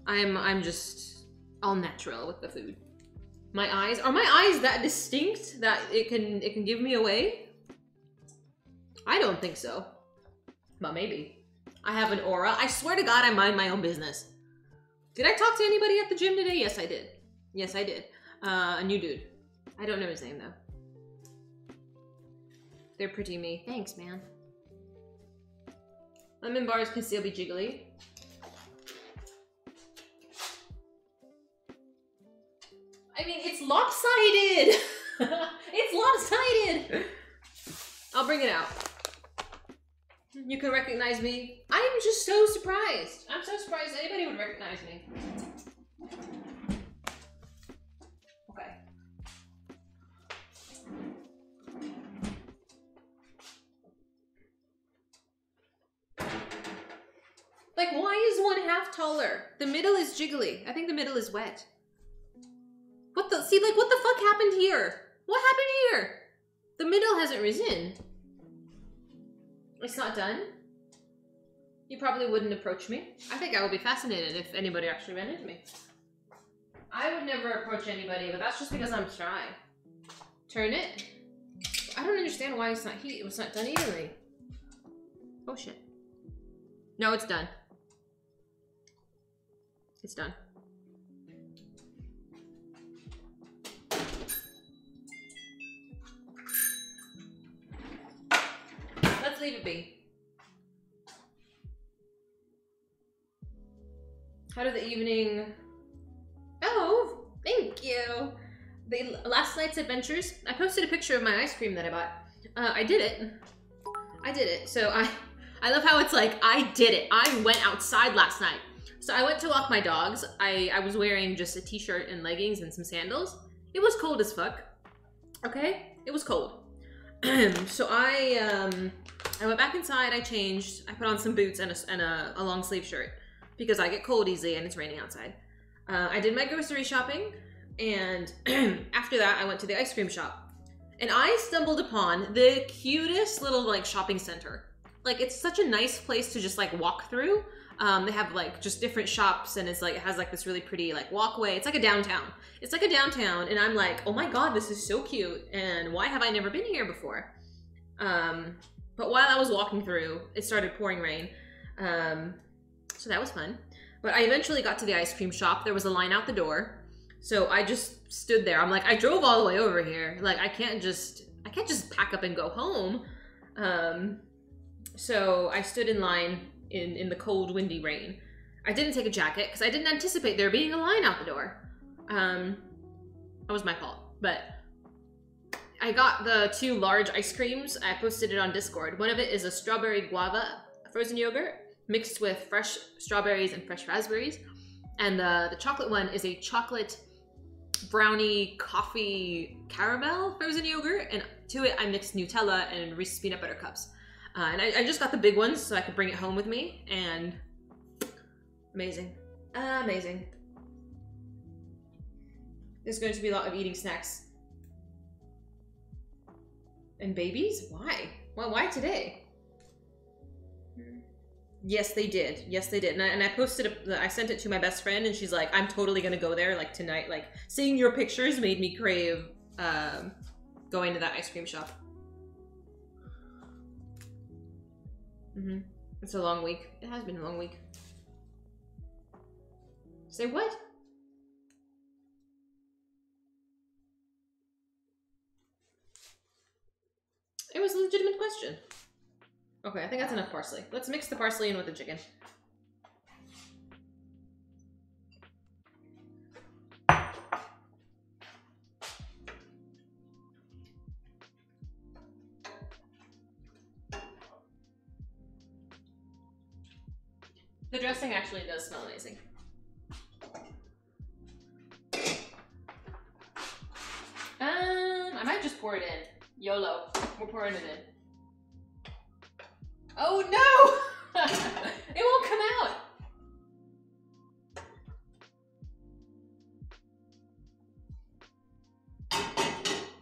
I'm just all natural with the food. My eyes, are my eyes that distinct that it can give me away? I don't think so, but maybe. I have an aura. I swear to God, I mind my own business. Did I talk to anybody at the gym today? Yes, I did. Yes, I did. A new dude. I don't know his name though. They're pretty me. Thanks, man. Lemon bars can still be jiggly. I mean, it's lopsided! It's lopsided! I'll bring it out. You can recognize me. I'm just so surprised. I'm so surprised anybody would recognize me. Okay. Like, why is one half taller? The middle is jiggly. I think the middle is wet. What the, see, like, what the fuck happened here? What happened here? The middle hasn't risen. It's not done. You probably wouldn't approach me. I think I would be fascinated if anybody actually ran into me. I would never approach anybody, but that's just because I'm shy. Turn it. I don't understand why it's not heat. It was not done evenly. Oh shit. No, it's done. It's done. Let's leave it be. How did the evening... Oh, thank you. The last night's adventures. I posted a picture of my ice cream that I bought. I did it. I did it. So I love how it's like, I did it. I went outside last night. So I went to walk my dogs. I was wearing just a t-shirt and leggings and some sandals. It was cold as fuck. Okay? It was cold. So I went back inside, I changed, I put on some boots and a long sleeve shirt because I get cold easily and it's raining outside. I did my grocery shopping. And after that, I went to the ice cream shop. And I stumbled upon the cutest little like shopping center. Like it's such a nice place to just like walk through. They have like just different shops, and it's like it has like this really pretty like walkway. It's like a downtown. It's like a downtown, and I'm like, oh my god, this is so cute. And why have I never been here before? But while I was walking through, it started pouring rain. So that was fun. But I eventually got to the ice cream shop. There was a line out the door. So I just stood there. I'm like, I drove all the way over here. Like I can't just pack up and go home. So I stood in line in the cold, windy rain. I didn't take a jacket because I didn't anticipate there being a line out the door. That was my fault. But I got the 2 large ice creams. I posted it on Discord. One of it is a strawberry guava frozen yogurt mixed with fresh strawberries and fresh raspberries. And the chocolate one is a chocolate brownie coffee caramel frozen yogurt. And to it, I mixed Nutella and Reese's peanut butter cups. And I just got the big ones so I could bring it home with me. And amazing. Amazing. There's going to be a lot of eating snacks. And babies? Why? Why today? Yes, they did. Yes, they did. And I posted, I sent it to my best friend, and she's like, I'm totally gonna go there, like, tonight. Like, seeing your pictures made me crave going to that ice cream shop. It's a long week. It has been a long week. Say what? It was a legitimate question. Okay, I think that's enough parsley. Let's mix the parsley in with the chicken. The dressing actually does smell amazing. I might just pour it in. YOLO. We're pouring it in. Oh no! It won't come out!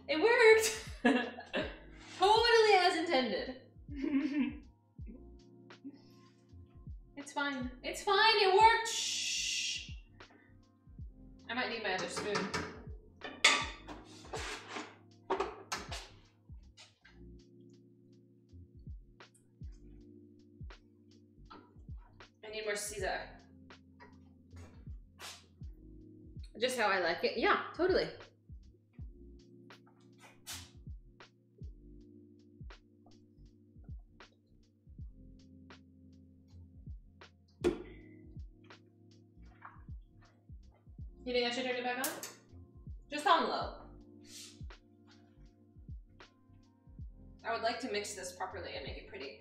It worked! Totally as intended. It's fine. It's fine, it worked! Shh! I might need my other spoon. I need more Caesar. Just how I like it. Yeah, totally. You think I should turn it back on? Just on low. I would like to mix this properly and make it pretty.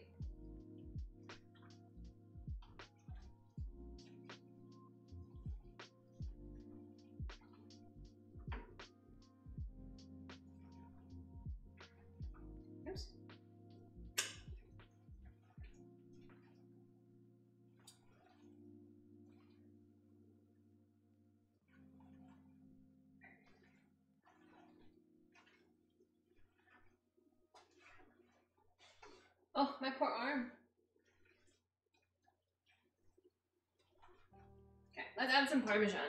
Oops. Oh, my poor arm. Okay, let's add some Parmesan.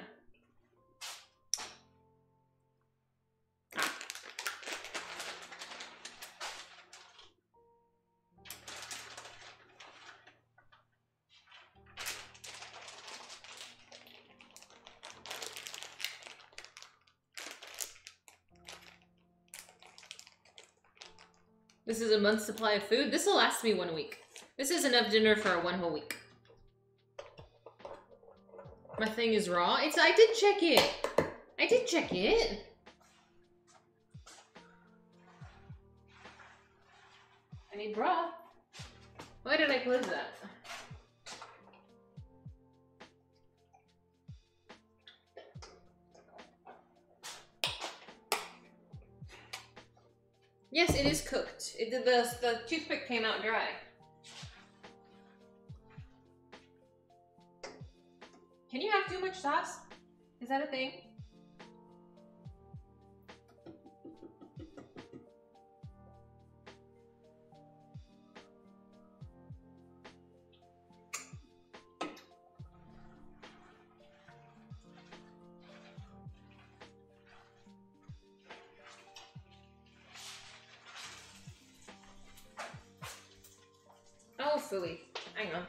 This is a month's supply of food. This will last me 1 week. This is enough dinner for 1 whole week. My thing is raw. I did check it. I did check it. I need broth. Why did I close that? Yes, it is cooked. The toothpick came out dry. Can you have too much sauce? Is that a thing? fully. Hang on.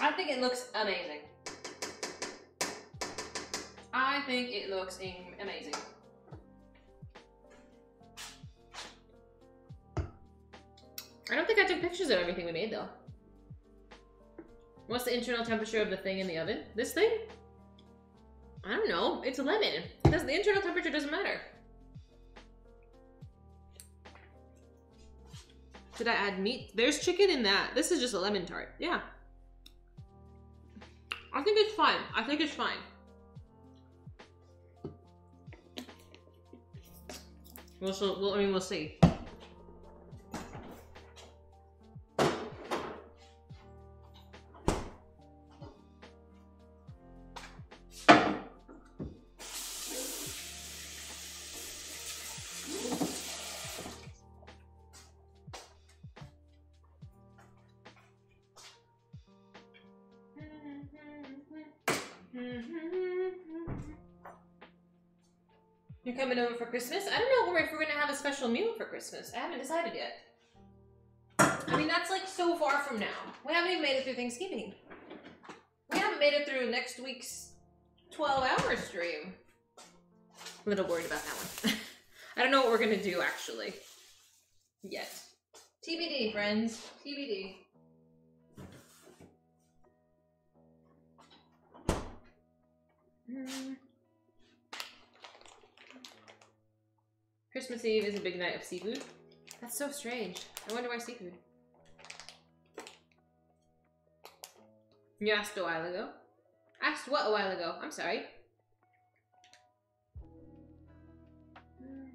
I think it looks amazing. I think it looks amazing. I don't think I took pictures of everything we made though. What's the internal temperature of the thing in the oven? This thing? I don't know. It's lemon. The internal temperature doesn't matter. Did I add meat? There's chicken in that. This is just a lemon tart. Yeah. I think it's fine. I think it's fine. We'll see. You're coming over for Christmas? I don't know if we're gonna have a special meal for Christmas. I haven't decided yet. I mean, that's like so far from now. We haven't even made it through Thanksgiving. We haven't made it through next week's 12-hour stream. A little worried about that one. I don't know what we're gonna do actually. Yet. TBD, friends. TBD. Christmas Eve is a big night of seafood. That's so strange. I wonder why seafood. You asked a while ago. Asked what a while ago? I'm sorry.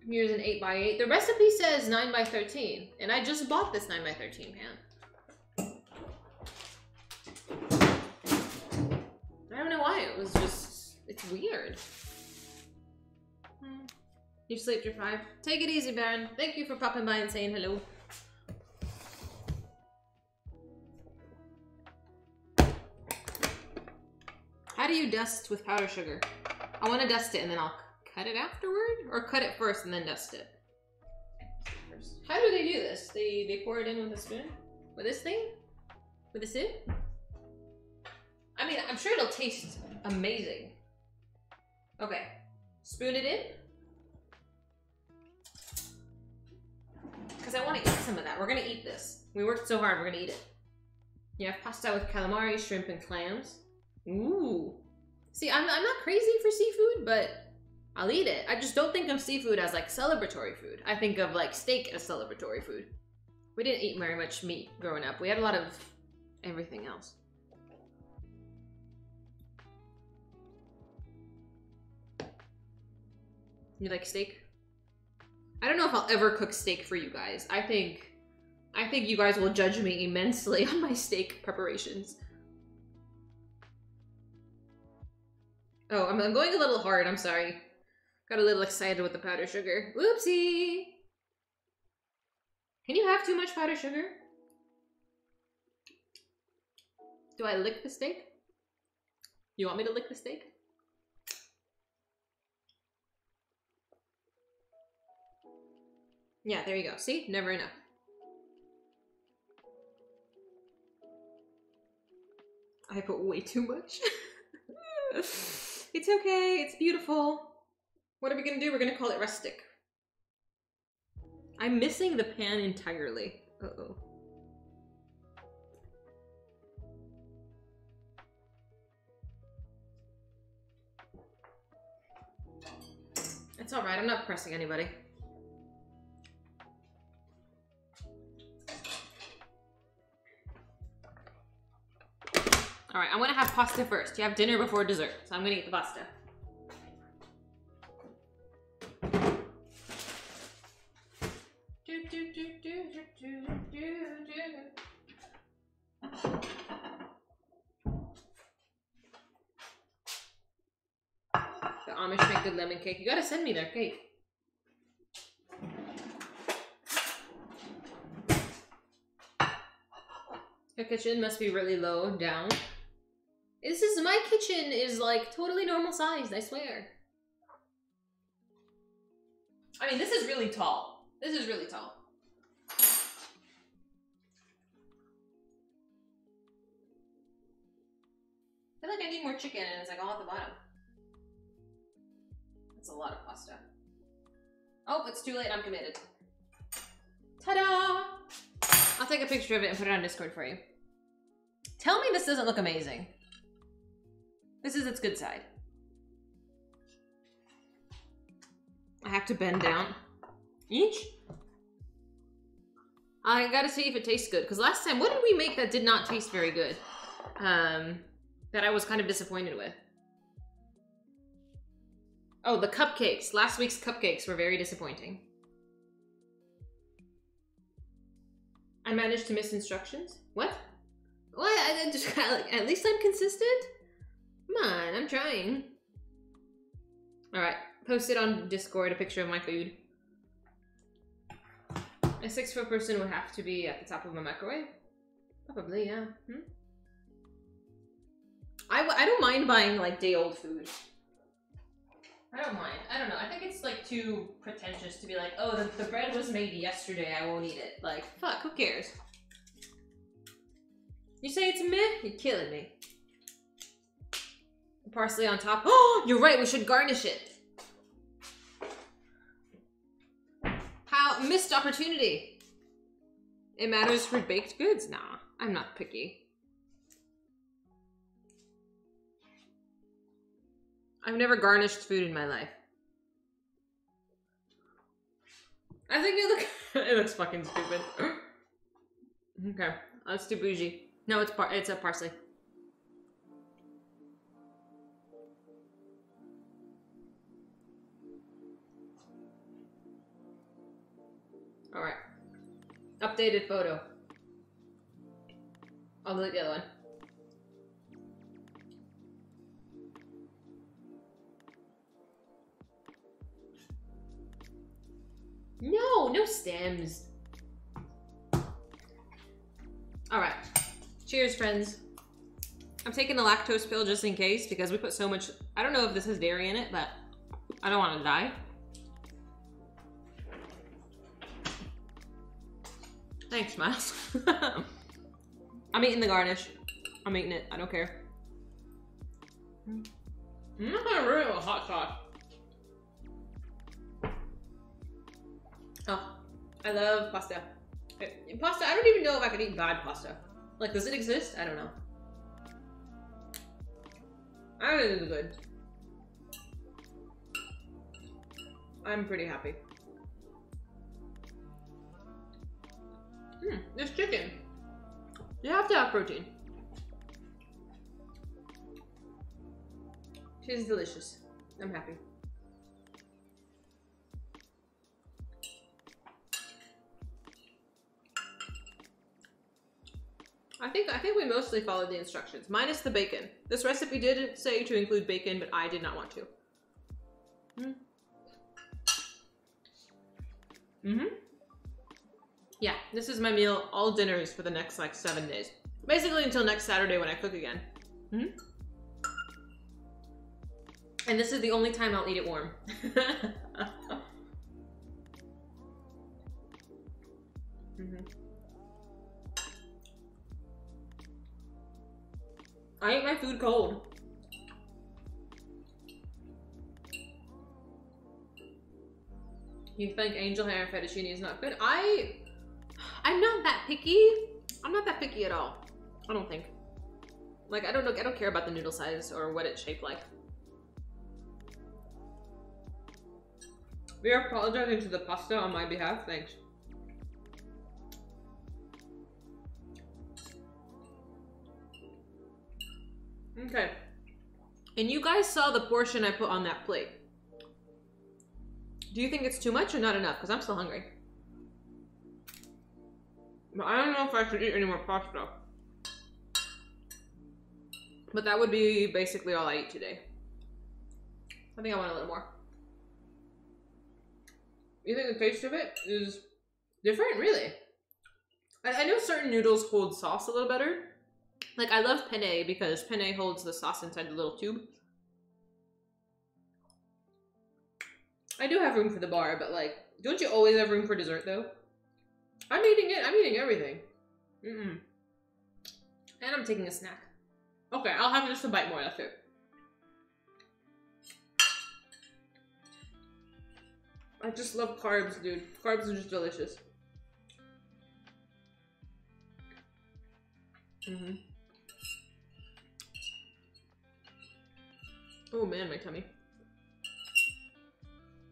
Here's an 8x8. The recipe says 9x13, and I just bought this 9x13 pan. I don't know why. It was just, it's weird. You slept your 5. Take it easy, Baron. Thank you for popping by and saying hello. How do you dust with powder sugar? I want to dust it and then I'll cut it afterward? Or cut it first and then dust it? How do they do this? They pour it in with a spoon? With this thing? With a sieve? I mean, I'm sure it'll taste amazing. Okay. Spoon it in. Because I want to eat some of that. We're going to eat this. We worked so hard, we're going to eat it. You have pasta with calamari, shrimp, and clams. Ooh. See, I'm not crazy for seafood, but I'll eat it. I just don't think of seafood as like celebratory food. I think of like steak as celebratory food. We didn't eat very much meat growing up. We had a lot of everything else. You like steak? I don't know if I'll ever cook steak for you guys. I think you guys will judge me immensely on my steak preparations. Oh, I'm going a little hard, I'm sorry. Got a little excited with the powdered sugar. Whoopsie! Can you have too much powdered sugar? Do I lick the steak? You want me to lick the steak? Yeah, there you go. See? Never enough. I put way too much. It's okay. It's beautiful. What are we gonna do? We're gonna call it rustic. I'm missing the pan entirely. Uh-oh. It's alright. I'm not pressing anybody. All right, I want to have pasta first. You have dinner before dessert, so I'm gonna eat the pasta. The Amish make good lemon cake. You gotta send me their cake. The kitchen must be really low down. My kitchen is like totally normal sized, I swear. I mean, this is really tall. This is really tall. I feel like I need more chicken and it's like all at the bottom. That's a lot of pasta. Oh, it's too late, I'm committed. Ta-da! I'll take a picture of it and put it on Discord for you. Tell me this doesn't look amazing. This is its good side. I have to bend down. Each? I gotta see if it tastes good. Because last time, what did we make that did not taste very good? That I was kind of disappointed with. Oh, the cupcakes. Last week's cupcakes were very disappointing. I managed to miss instructions? What? What? I just at least I'm consistent? Come on, I'm trying. Alright, posted on Discord a picture of my food. A 6-foot person would have to be at the top of a microwave? Probably, yeah. I don't mind buying like day-old food. I don't mind. I don't know. I think it's like too pretentious to be like, oh, the bread was made yesterday, I won't eat it. Like, fuck, who cares? You say it's meh? You're killing me. Parsley on top. Oh, you're right, we should garnish it. How missed opportunity. It matters for baked goods? Nah, I'm not picky. I've never garnished food in my life. I think it looks fucking stupid. Okay, let's do bougie. No, it's a parsley. All right. Updated photo. I'll delete the other one. No stems. All right. Cheers, friends. I'm taking the lactose pill just in case because we put so much. I don't know if this has dairy in it, but I don't want to die. Thanks, Miles. I'm eating the garnish. I'm eating it. I don't care. I'm not gonna ruin it with hot sauce. Oh, I love pasta. Pasta, I don't even know if I could eat bad pasta. Like, does it exist? I don't know. I think it's good. I'm pretty happy. This chicken. You have to have protein. She's delicious. I'm happy. I think we mostly followed the instructions, minus the bacon. This recipe did say to include bacon, but I did not want to. Yeah, this is my meal, all dinners for the next like 7 days. Basically until next Saturday when I cook again. And this is the only time I'll eat it warm. I eat my food cold. You think angel hair and fettuccine is not good? I'm not that picky. I'm not that picky at all. I don't think. Like, I don't care about the noodle size or what it's shaped like. We are apologizing to the pasta on my behalf. Thanks. Okay. And you guys saw the portion I put on that plate. Do you think it's too much or not enough? Because I'm still hungry. But I don't know if I should eat any more pasta. But that would be basically all I eat today. I think I want a little more. You think the taste of it is different? Really? I know certain noodles hold sauce a little better. Like, I love penne because penne holds the sauce inside the little tube. I do have room for the bar, but like, don't you always have room for dessert though? I'm eating it. I'm eating everything. And I'm taking a snack. Okay, I'll have just a bite more. That's it. I just love carbs, dude. Carbs are just delicious. Oh man, my tummy.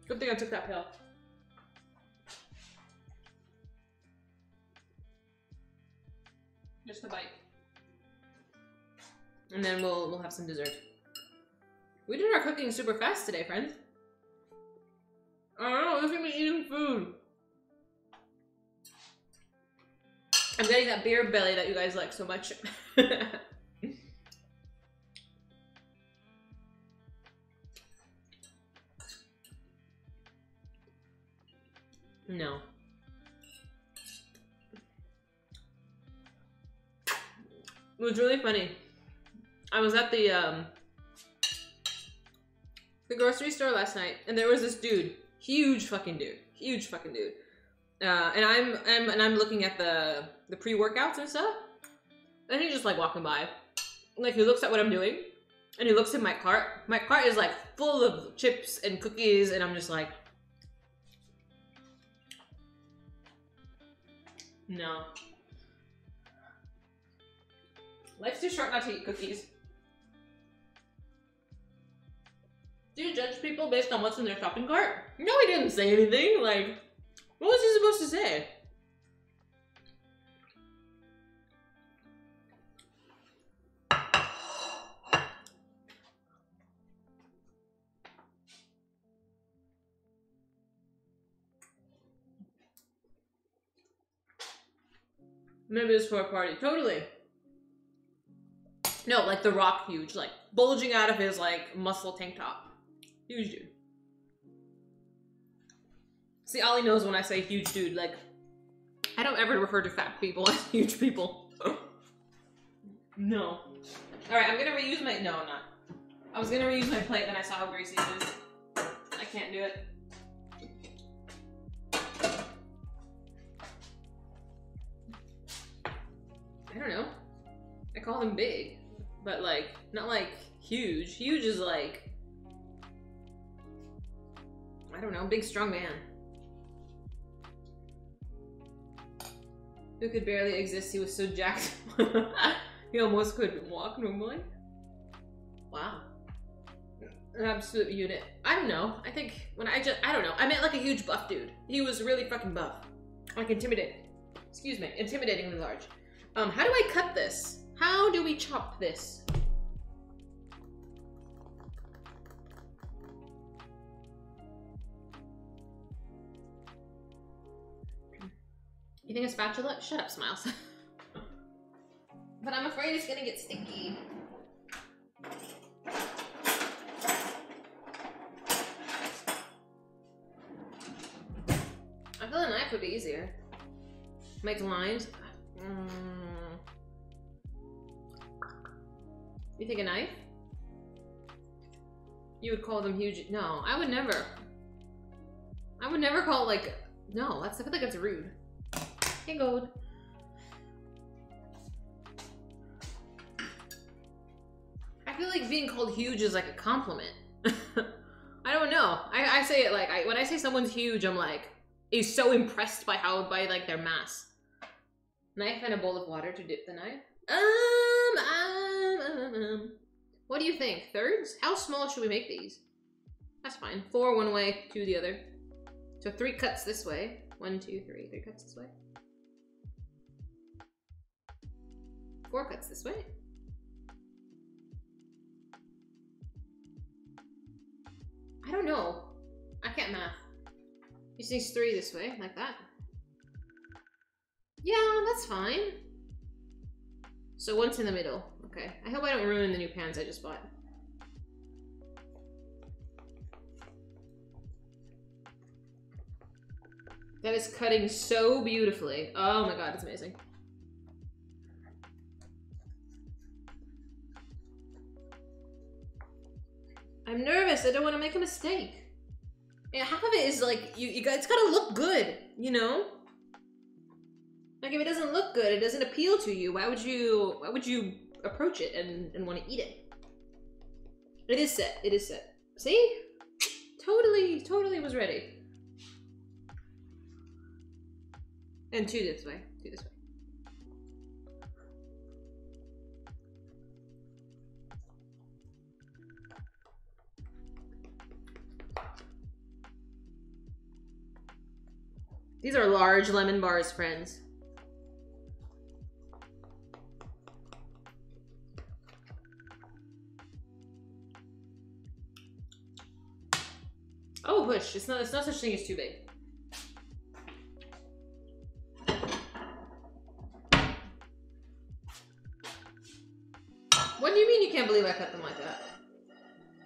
Good thing I took that pill. Just a bite. And then we'll have some dessert. We did our cooking super fast today, friends. I don't know, look at me eating food. I'm getting that beer belly that you guys like so much. No. It was really funny. I was at the grocery store last night, and there was this dude, huge fucking dude, and I'm looking at the pre-workouts and stuff, and he's just like walking by, like he looks at what I'm doing, and he looks at my cart. My cart is like full of chips and cookies, and I'm just like, no. Life's too short not to eat cookies. Do you judge people based on what's in their shopping cart? No, he didn't say anything. Like, what was he supposed to say? Maybe it's for a party. Totally. No, like The Rock huge, like bulging out of his like muscle tank top. Huge dude. See, Ollie knows when I say huge dude, like, I don't ever refer to fat people as huge people. No. Alright, I'm gonna reuse my, no, I'm not. I was gonna reuse my plate, then I saw how greasy it is. I can't do it. I don't know. I call them big, but like, not like huge. Huge is like, I don't know, big strong man. Who could barely exist, he was so jacked. He almost couldn't walk normally. Wow. An absolute unit. I don't know. I think when I don't know. I meant like a huge buff dude. He was really fucking buff. Like intimidating. Excuse me. Intimidatingly large. How do I cut this? How do we chop this? You think a spatula? Shut up, Smiles. But I'm afraid it's gonna get stinky. I feel a knife would be easier. Make lines. You think a knife? You would call them huge? No, I would never. I would never call it like, no, that's, I feel like it's rude. Hey, gold. I feel like being called huge is like a compliment. I don't know. I say it like, when I say someone's huge, I'm like, is so impressed by by like their mass. Knife and a bowl of water to dip the knife. What do you think? Thirds? How small should we make these? That's fine. 4 one way, 2 the other. So 3 cuts this way. 1, 2, 3. 3 cuts this way. 4 cuts this way. I don't know. I can't math. This needs 3 this way, like that. Yeah, that's fine. So once in the middle. Okay. I hope I don't ruin the new pans I just bought. That is cutting so beautifully. Oh my god, it's amazing. I'm nervous. I don't want to make a mistake. And half of it is like you guys, it's gotta look good, you know? Like if it doesn't look good, it doesn't appeal to you. Why would you approach it and want to eat it? It is set. It is set. See? Totally was ready. And two this way. Two this way. These are large lemon bars, friends. Oh, push. It's not such thing as too big. What do you mean you can't believe I cut them like that?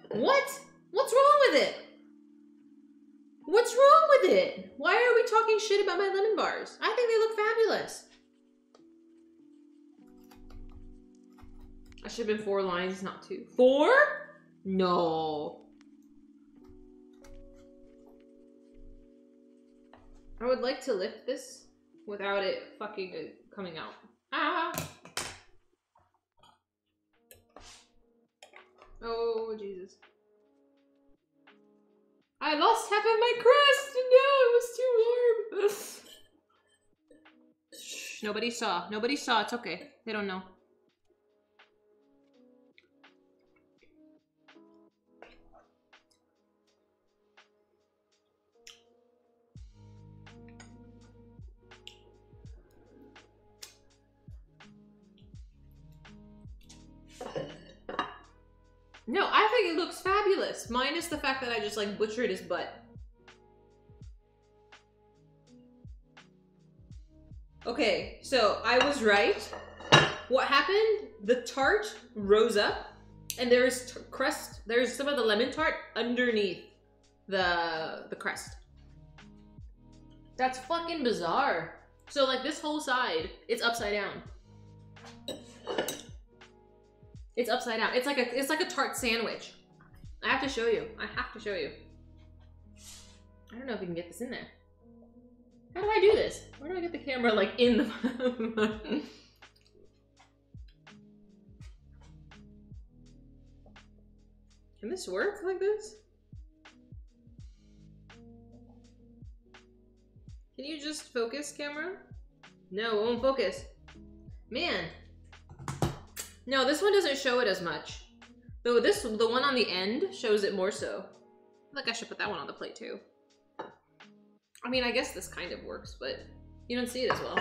What? What's wrong with it? What's wrong with it? Why are we talking shit about my lemon bars? I think they look fabulous. I should have been 4 lines, not 2. 4? No. I would like to lift this without it fucking coming out. Ah! Oh, Jesus. I lost half of my crust! No, it was too warm! Shh, nobody saw. Nobody saw. It's okay. They don't know. No, I think it looks fabulous. Minus the fact that I just like butchered his butt. Okay, so I was right. What happened? The tart rose up and there's crust. There's some of the lemon tart underneath the crust. That's fucking bizarre. So like this whole side, it's upside down. It's upside down. It's like a tart sandwich. I have to show you. I have to show you. I don't know if we can get this in there. How do I do this? Where do I get the camera like in the Can this work like this? Can you just focus, camera? No, it won't focus. Man. No, this one doesn't show it as much. Though the one on the end shows it more so. I feel like I should put that one on the plate too. I mean, I guess this kind of works, but you don't see it as well.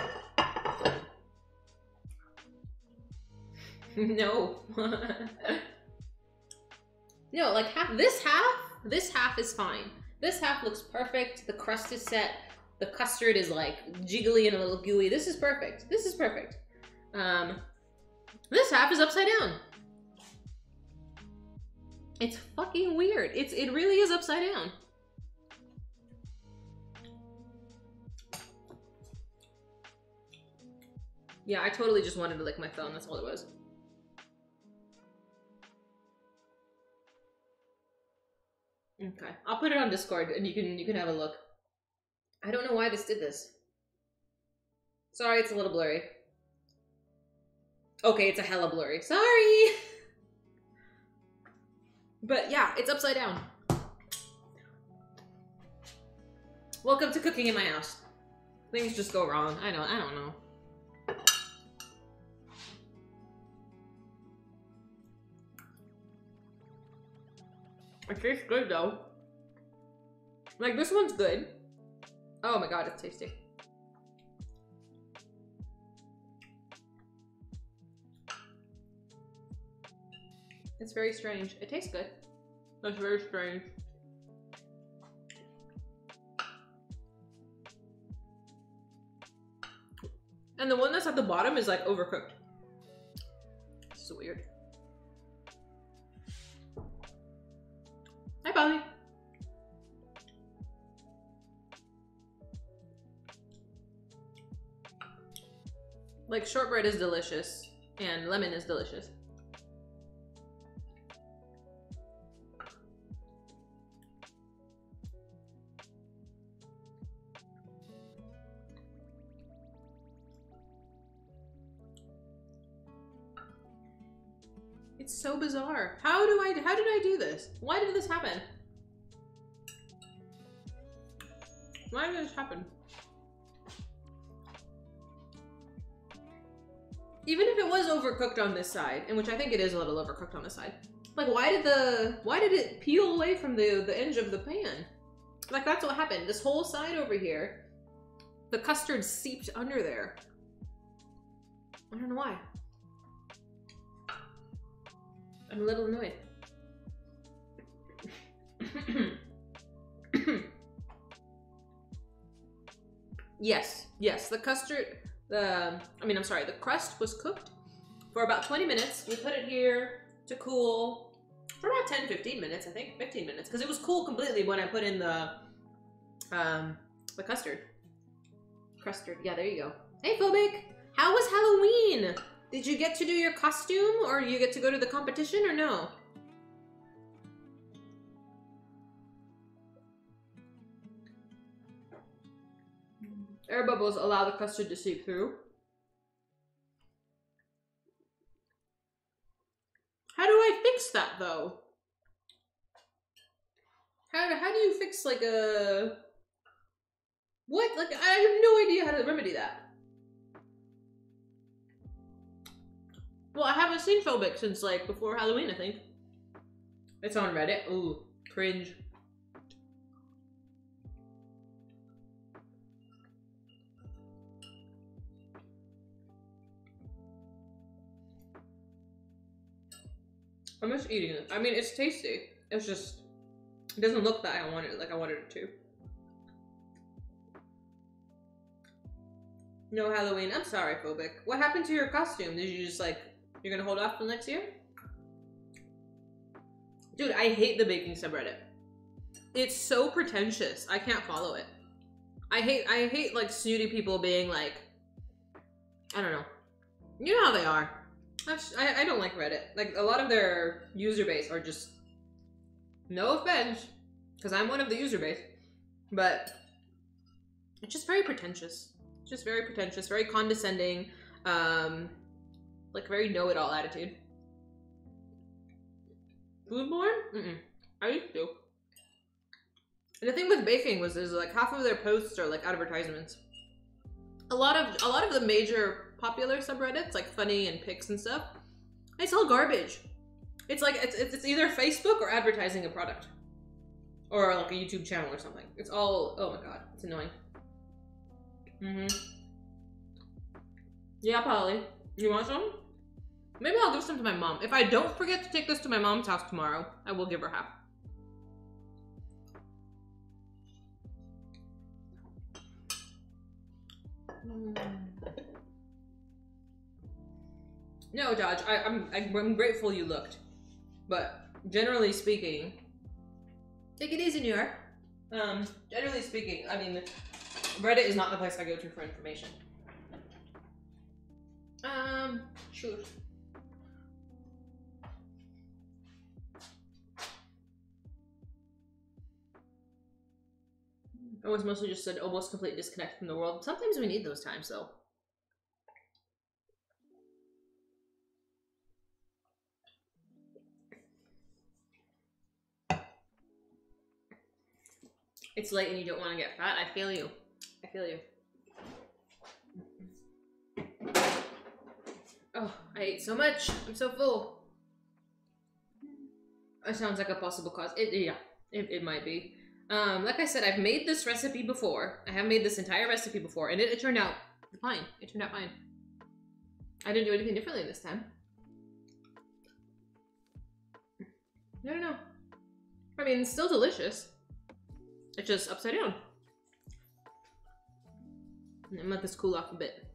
No. No, like this half is fine. This half looks perfect. The crust is set. The custard is like jiggly and a little gooey. This is perfect. This is perfect. This half is upside down. It's fucking weird. It really is upside down. Yeah, I totally just wanted to lick my phone. That's all it was. Okay, I'll put it on Discord and you can have a look. I don't know why this did this. Sorry, it's a little blurry. Okay, it's a hella blurry. Sorry! But yeah, it's upside down. Welcome to cooking in my house. Things just go wrong. I don't know. It tastes good though. Like this one's good. Oh my god, it's tasty. It's very strange. It tastes good. That's very strange. And the one that's at the bottom is like overcooked. This is weird. Hi, Bobby. Like, shortbread is delicious, and lemon is delicious. It's so bizarre. How did I do this? Why did this happen? Why did this happen? Even if it was overcooked on this side, and which I think it is a little overcooked on this side, like why did it peel away from the edge of the pan? Like that's what happened. This whole side over here, the custard seeped under there. I don't know why. I'm a little annoyed. Yes, the custard, the crust was cooked for about 20 minutes. We put it here to cool for about 10-15 minutes, I think, 15 minutes, because it was cool completely when I put in the custard. Yeah, there you go. Hey, Phobic, how was Halloween? Did you get to do your costume, or you get to go to the competition, or no? Air bubbles allow the custard to seep through. How do I fix that, though? How do you fix, like, a... What? Like, I have no idea how to remedy that. Well, I haven't seen Phobic since, like, before Halloween, I think. It's on Reddit. Ooh, cringe. I'm just eating it. I mean, it's tasty. It's just, it doesn't look that I wanted it to. No Halloween. I'm sorry, Phobic. What happened to your costume? Did you just, like, you're gonna hold off till next year? Dude, I hate the baking subreddit. It's so pretentious. I can't follow it. I hate like snooty people being like, I don't know. You know how they are. I don't like Reddit. Like, a lot of their user base are just, no offense, because I'm one of the user base, but it's just very pretentious. It's just very pretentious, very condescending, like very know-it-all attitude. Foodborne? I used to. And the thing with baking is like half of their posts are like advertisements. A lot of the major popular subreddits, like Funny and Pics and stuff, it's all garbage. It's like it's either Facebook or advertising a product, or like a YouTube channel or something. It's all, oh my god, it's annoying. Yeah, Polly, you want some? Maybe I'll give some to my mom. If I don't forget to take this to my mom's house tomorrow, I will give her half. No, Dodge, I'm grateful you looked. But generally speaking, take it easy, New York. Generally speaking, I mean, Reddit is not the place I go to for information. Sure. I was mostly just an almost complete disconnect from the world. Sometimes we need those times, though. It's late and you don't want to get fat. I feel you. I feel you. Oh, I ate so much. I'm so full. It sounds like a possible cause. It might be. Like I said, I've made this recipe before. I have made this entire recipe before, and it turned out fine. It turned out fine. I didn't do anything differently this time. I don't know. I mean, it's still delicious. It's just upside down. And let this cool off a bit.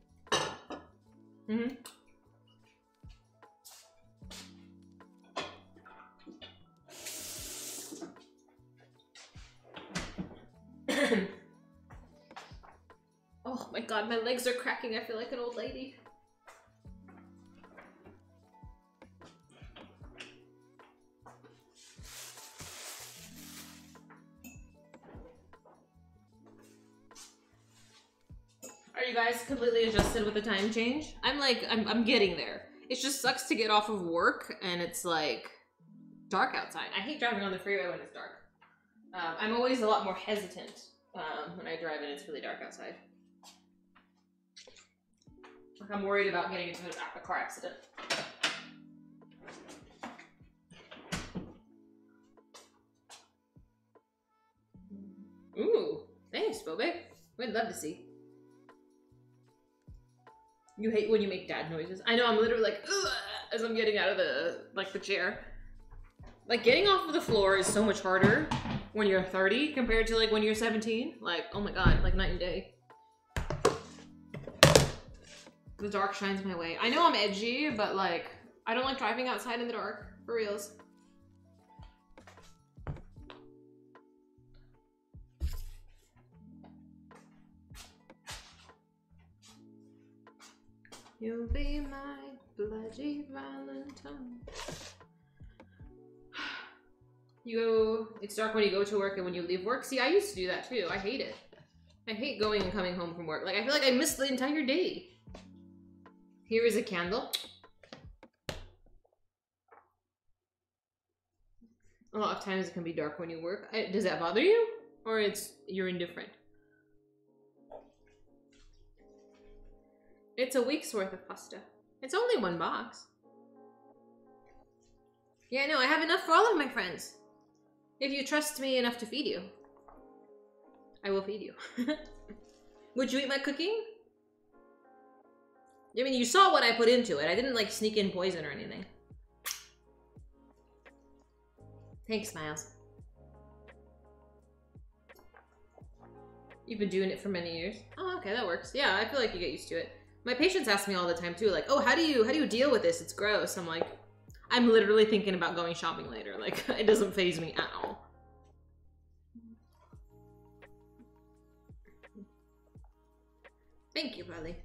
Oh my god, my legs are cracking. I feel like an old lady. you guys completely adjusted with the time change? I'm getting there. It just sucks to get off of work and it's like dark outside. I hate driving on the freeway when it's dark. I'm always a lot more hesitant when I drive and it's really dark outside. Like I'm worried about getting into a car accident. Ooh, thanks, Bobek. We'd love to see. You hate when you make dad noises. I know, I'm literally like, ugh, as I'm getting out of the chair. Like, getting off of the floor is so much harder when you're 30 compared to, like, when you're 17. Like, oh my god, like night and day. The dark shines my way. I know I'm edgy, but, like, I don't like driving outside in the dark. For reals. You'll be my bloody Valentine. It's dark when you go to work and when you leave work. See, I used to do that too. I hate it. I hate going and coming home from work. Like, I feel like I missed the entire day. Here is a candle. A lot of times it can be dark when you work. Does that bother you? Or you're indifferent? It's a week's worth of pasta. It's only 1 box. Yeah, no, I have enough for all of my friends. If you trust me enough to feed you, I will feed you. Would you eat my cooking? I mean, you saw what I put into it. I didn't, like, sneak in poison or anything. Thanks, Miles. You've been doing it for many years. Oh, okay, that works. Yeah, I feel like you get used to it. My patients ask me all the time too, like, oh, how do you deal with this? It's gross. I'm like, I'm literally thinking about going shopping later. Like, it doesn't faze me at all. Thank you, Belly.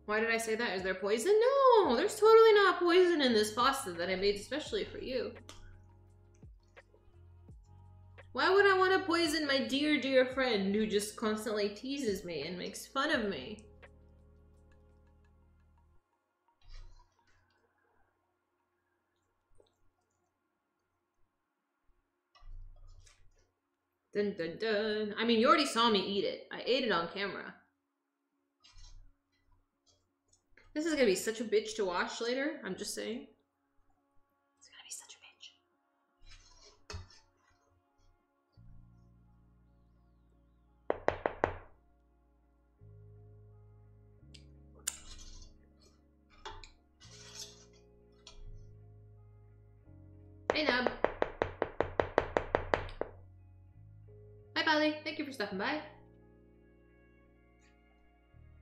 Why did I say that? Is there poison? No, there's totally not poison in this pasta that I made especially for you. Why would I want to poison my dear, dear friend who just constantly teases me and makes fun of me? Dun dun dun. I mean, you already saw me eat it. I ate it on camera. This is gonna be such a bitch to watch later. I'm just saying. It's gonna be such a bitch. Hey, Nub. Hi, Bali. Thank you for stopping by.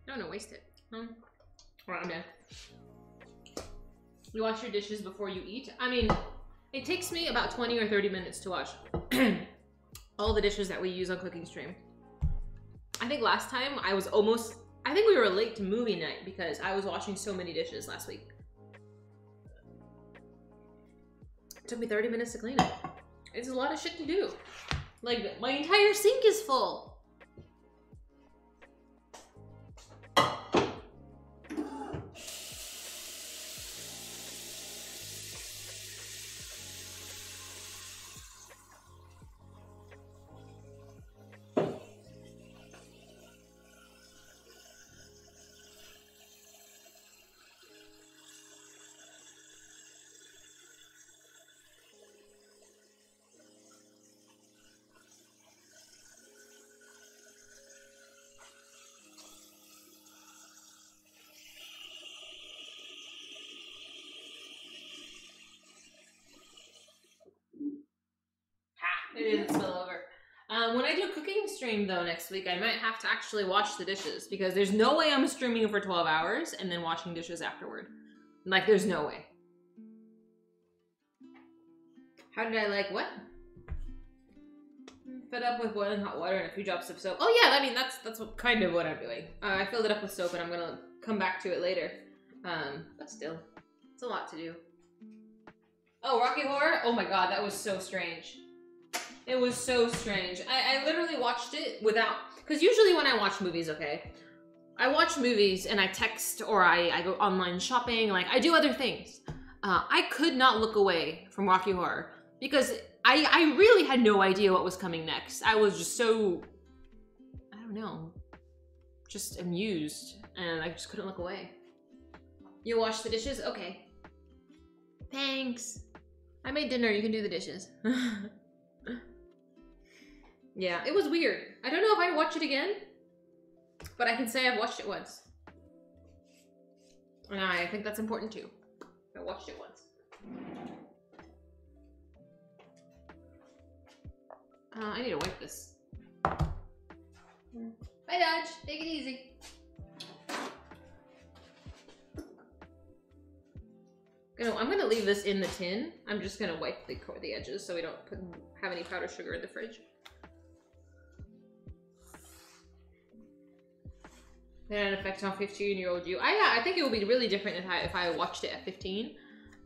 No, waste it. Alright, I'm done. You wash your dishes before you eat? I mean, it takes me about 20 or 30 minutes to wash all the dishes that we use on Cooking Stream. I think last time I think we were late to movie night because I was washing so many dishes last week. It took me 30 minutes to clean it. It's a lot of shit to do. Like, my entire sink is full. It didn't spill over. When I do Cooking Stream, though, next week, I might have to actually wash the dishes because there's no way I'm streaming for 12 hours and then washing dishes afterward. Like, there's no way. How did I like what? Fed up with boiling hot water and a few drops of soap. Oh yeah, I mean, that's kind of what I'm doing. I filled it up with soap and I'm gonna come back to it later. But still, it's a lot to do. Oh, Rocky Horror? Oh my god, that was so strange. It was so strange. I literally watched it without... Because usually when I watch movies, okay, I watch movies and I text or I go online shopping, like I do other things. I could not look away from Rocky Horror because I really had no idea what was coming next. I was just so, I don't know, just amused and I just couldn't look away. You wash the dishes? Okay. Thanks. I made dinner, you can do the dishes. Yeah, it was weird. I don't know if I'd watch it again, but I can say I've watched it once. And I think that's important too. I watched it once. I need to wipe this. Bye, Dodge. Take it easy. I'm gonna leave this in the tin. I'm just gonna wipe the edges so we don't have any powdered sugar in the fridge. It had an effect on 15-year-old you. I think it would be really different if I watched it at 15.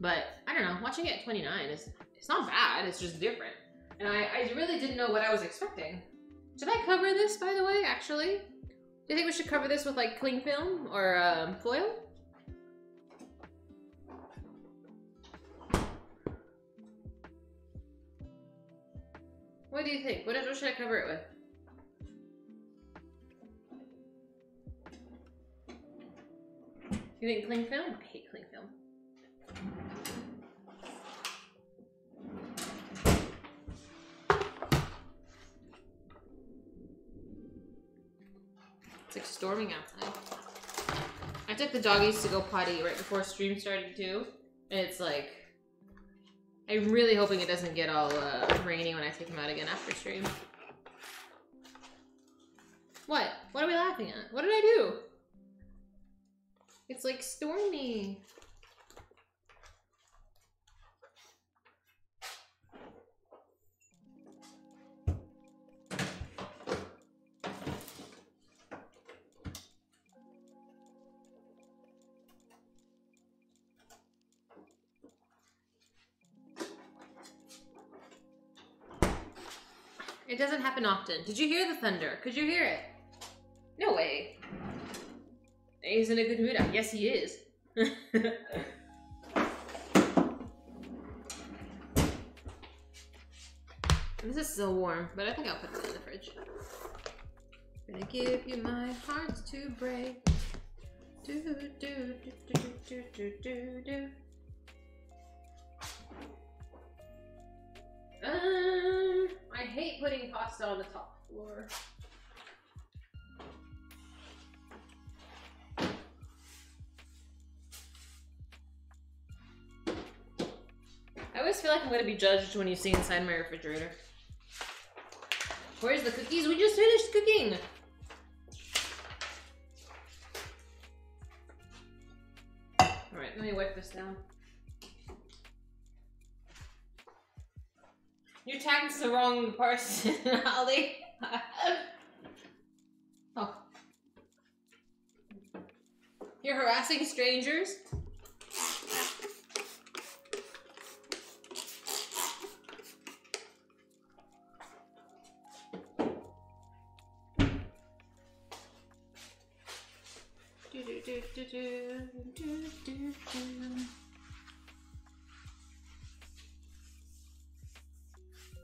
But I don't know, watching it at 29 it's not bad, it's just different. And I really didn't know what I was expecting. Should I cover this, by the way, actually? Do you think we should cover this with like cling film or foil? What do you think? What should I cover it with? You think cling film? I hate cling film. It's like storming outside. I took the doggies to go potty right before stream started too. And it's like, I'm really hoping it doesn't get all rainy when I take them out again after stream. What? What are we laughing at? What did I do? It's like stormy. It doesn't happen often. Did you hear the thunder? Could you hear it? No way. He's in a good mood. Yes, he is. This is still warm, but I think I'll put this in the fridge. Gonna give you my heart to break. Do do do do do do do do. I hate putting pasta on the top floor. I always feel like I'm gonna be judged when you see inside my refrigerator. Where's the cookies? We just finished cooking! Alright, let me wipe this down. You tagged the wrong person, Ollie. Oh. You're harassing strangers?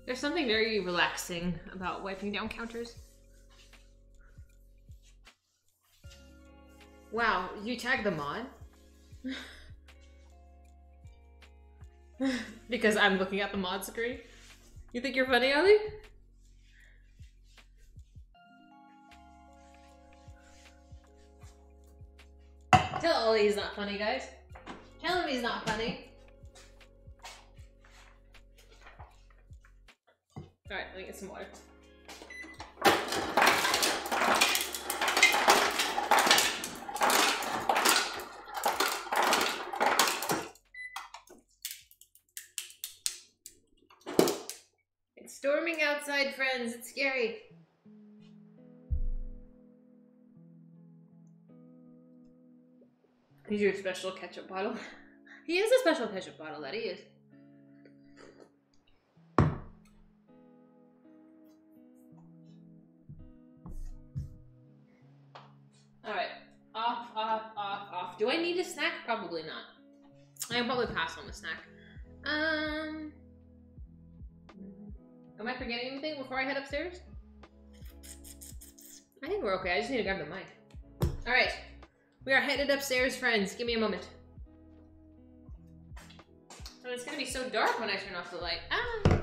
There's something very relaxing about wiping down counters. Wow, you tagged the mod? Because I'm looking at the mod screen? You think you're funny, Ollie? Tell Ollie he's not funny, guys. Tell him he's not funny. Alright, let me get some water. It's storming outside, friends. It's scary. He's your special ketchup bottle. He is a special ketchup bottle, that he is. Do I need a snack? Probably not. I'll probably pass on the snack. Am I forgetting anything before I head upstairs? I think we're okay. I just need to grab the mic. All right. We are headed upstairs, friends. Give me a moment. Oh, it's gonna be so dark when I turn off the light. Ah!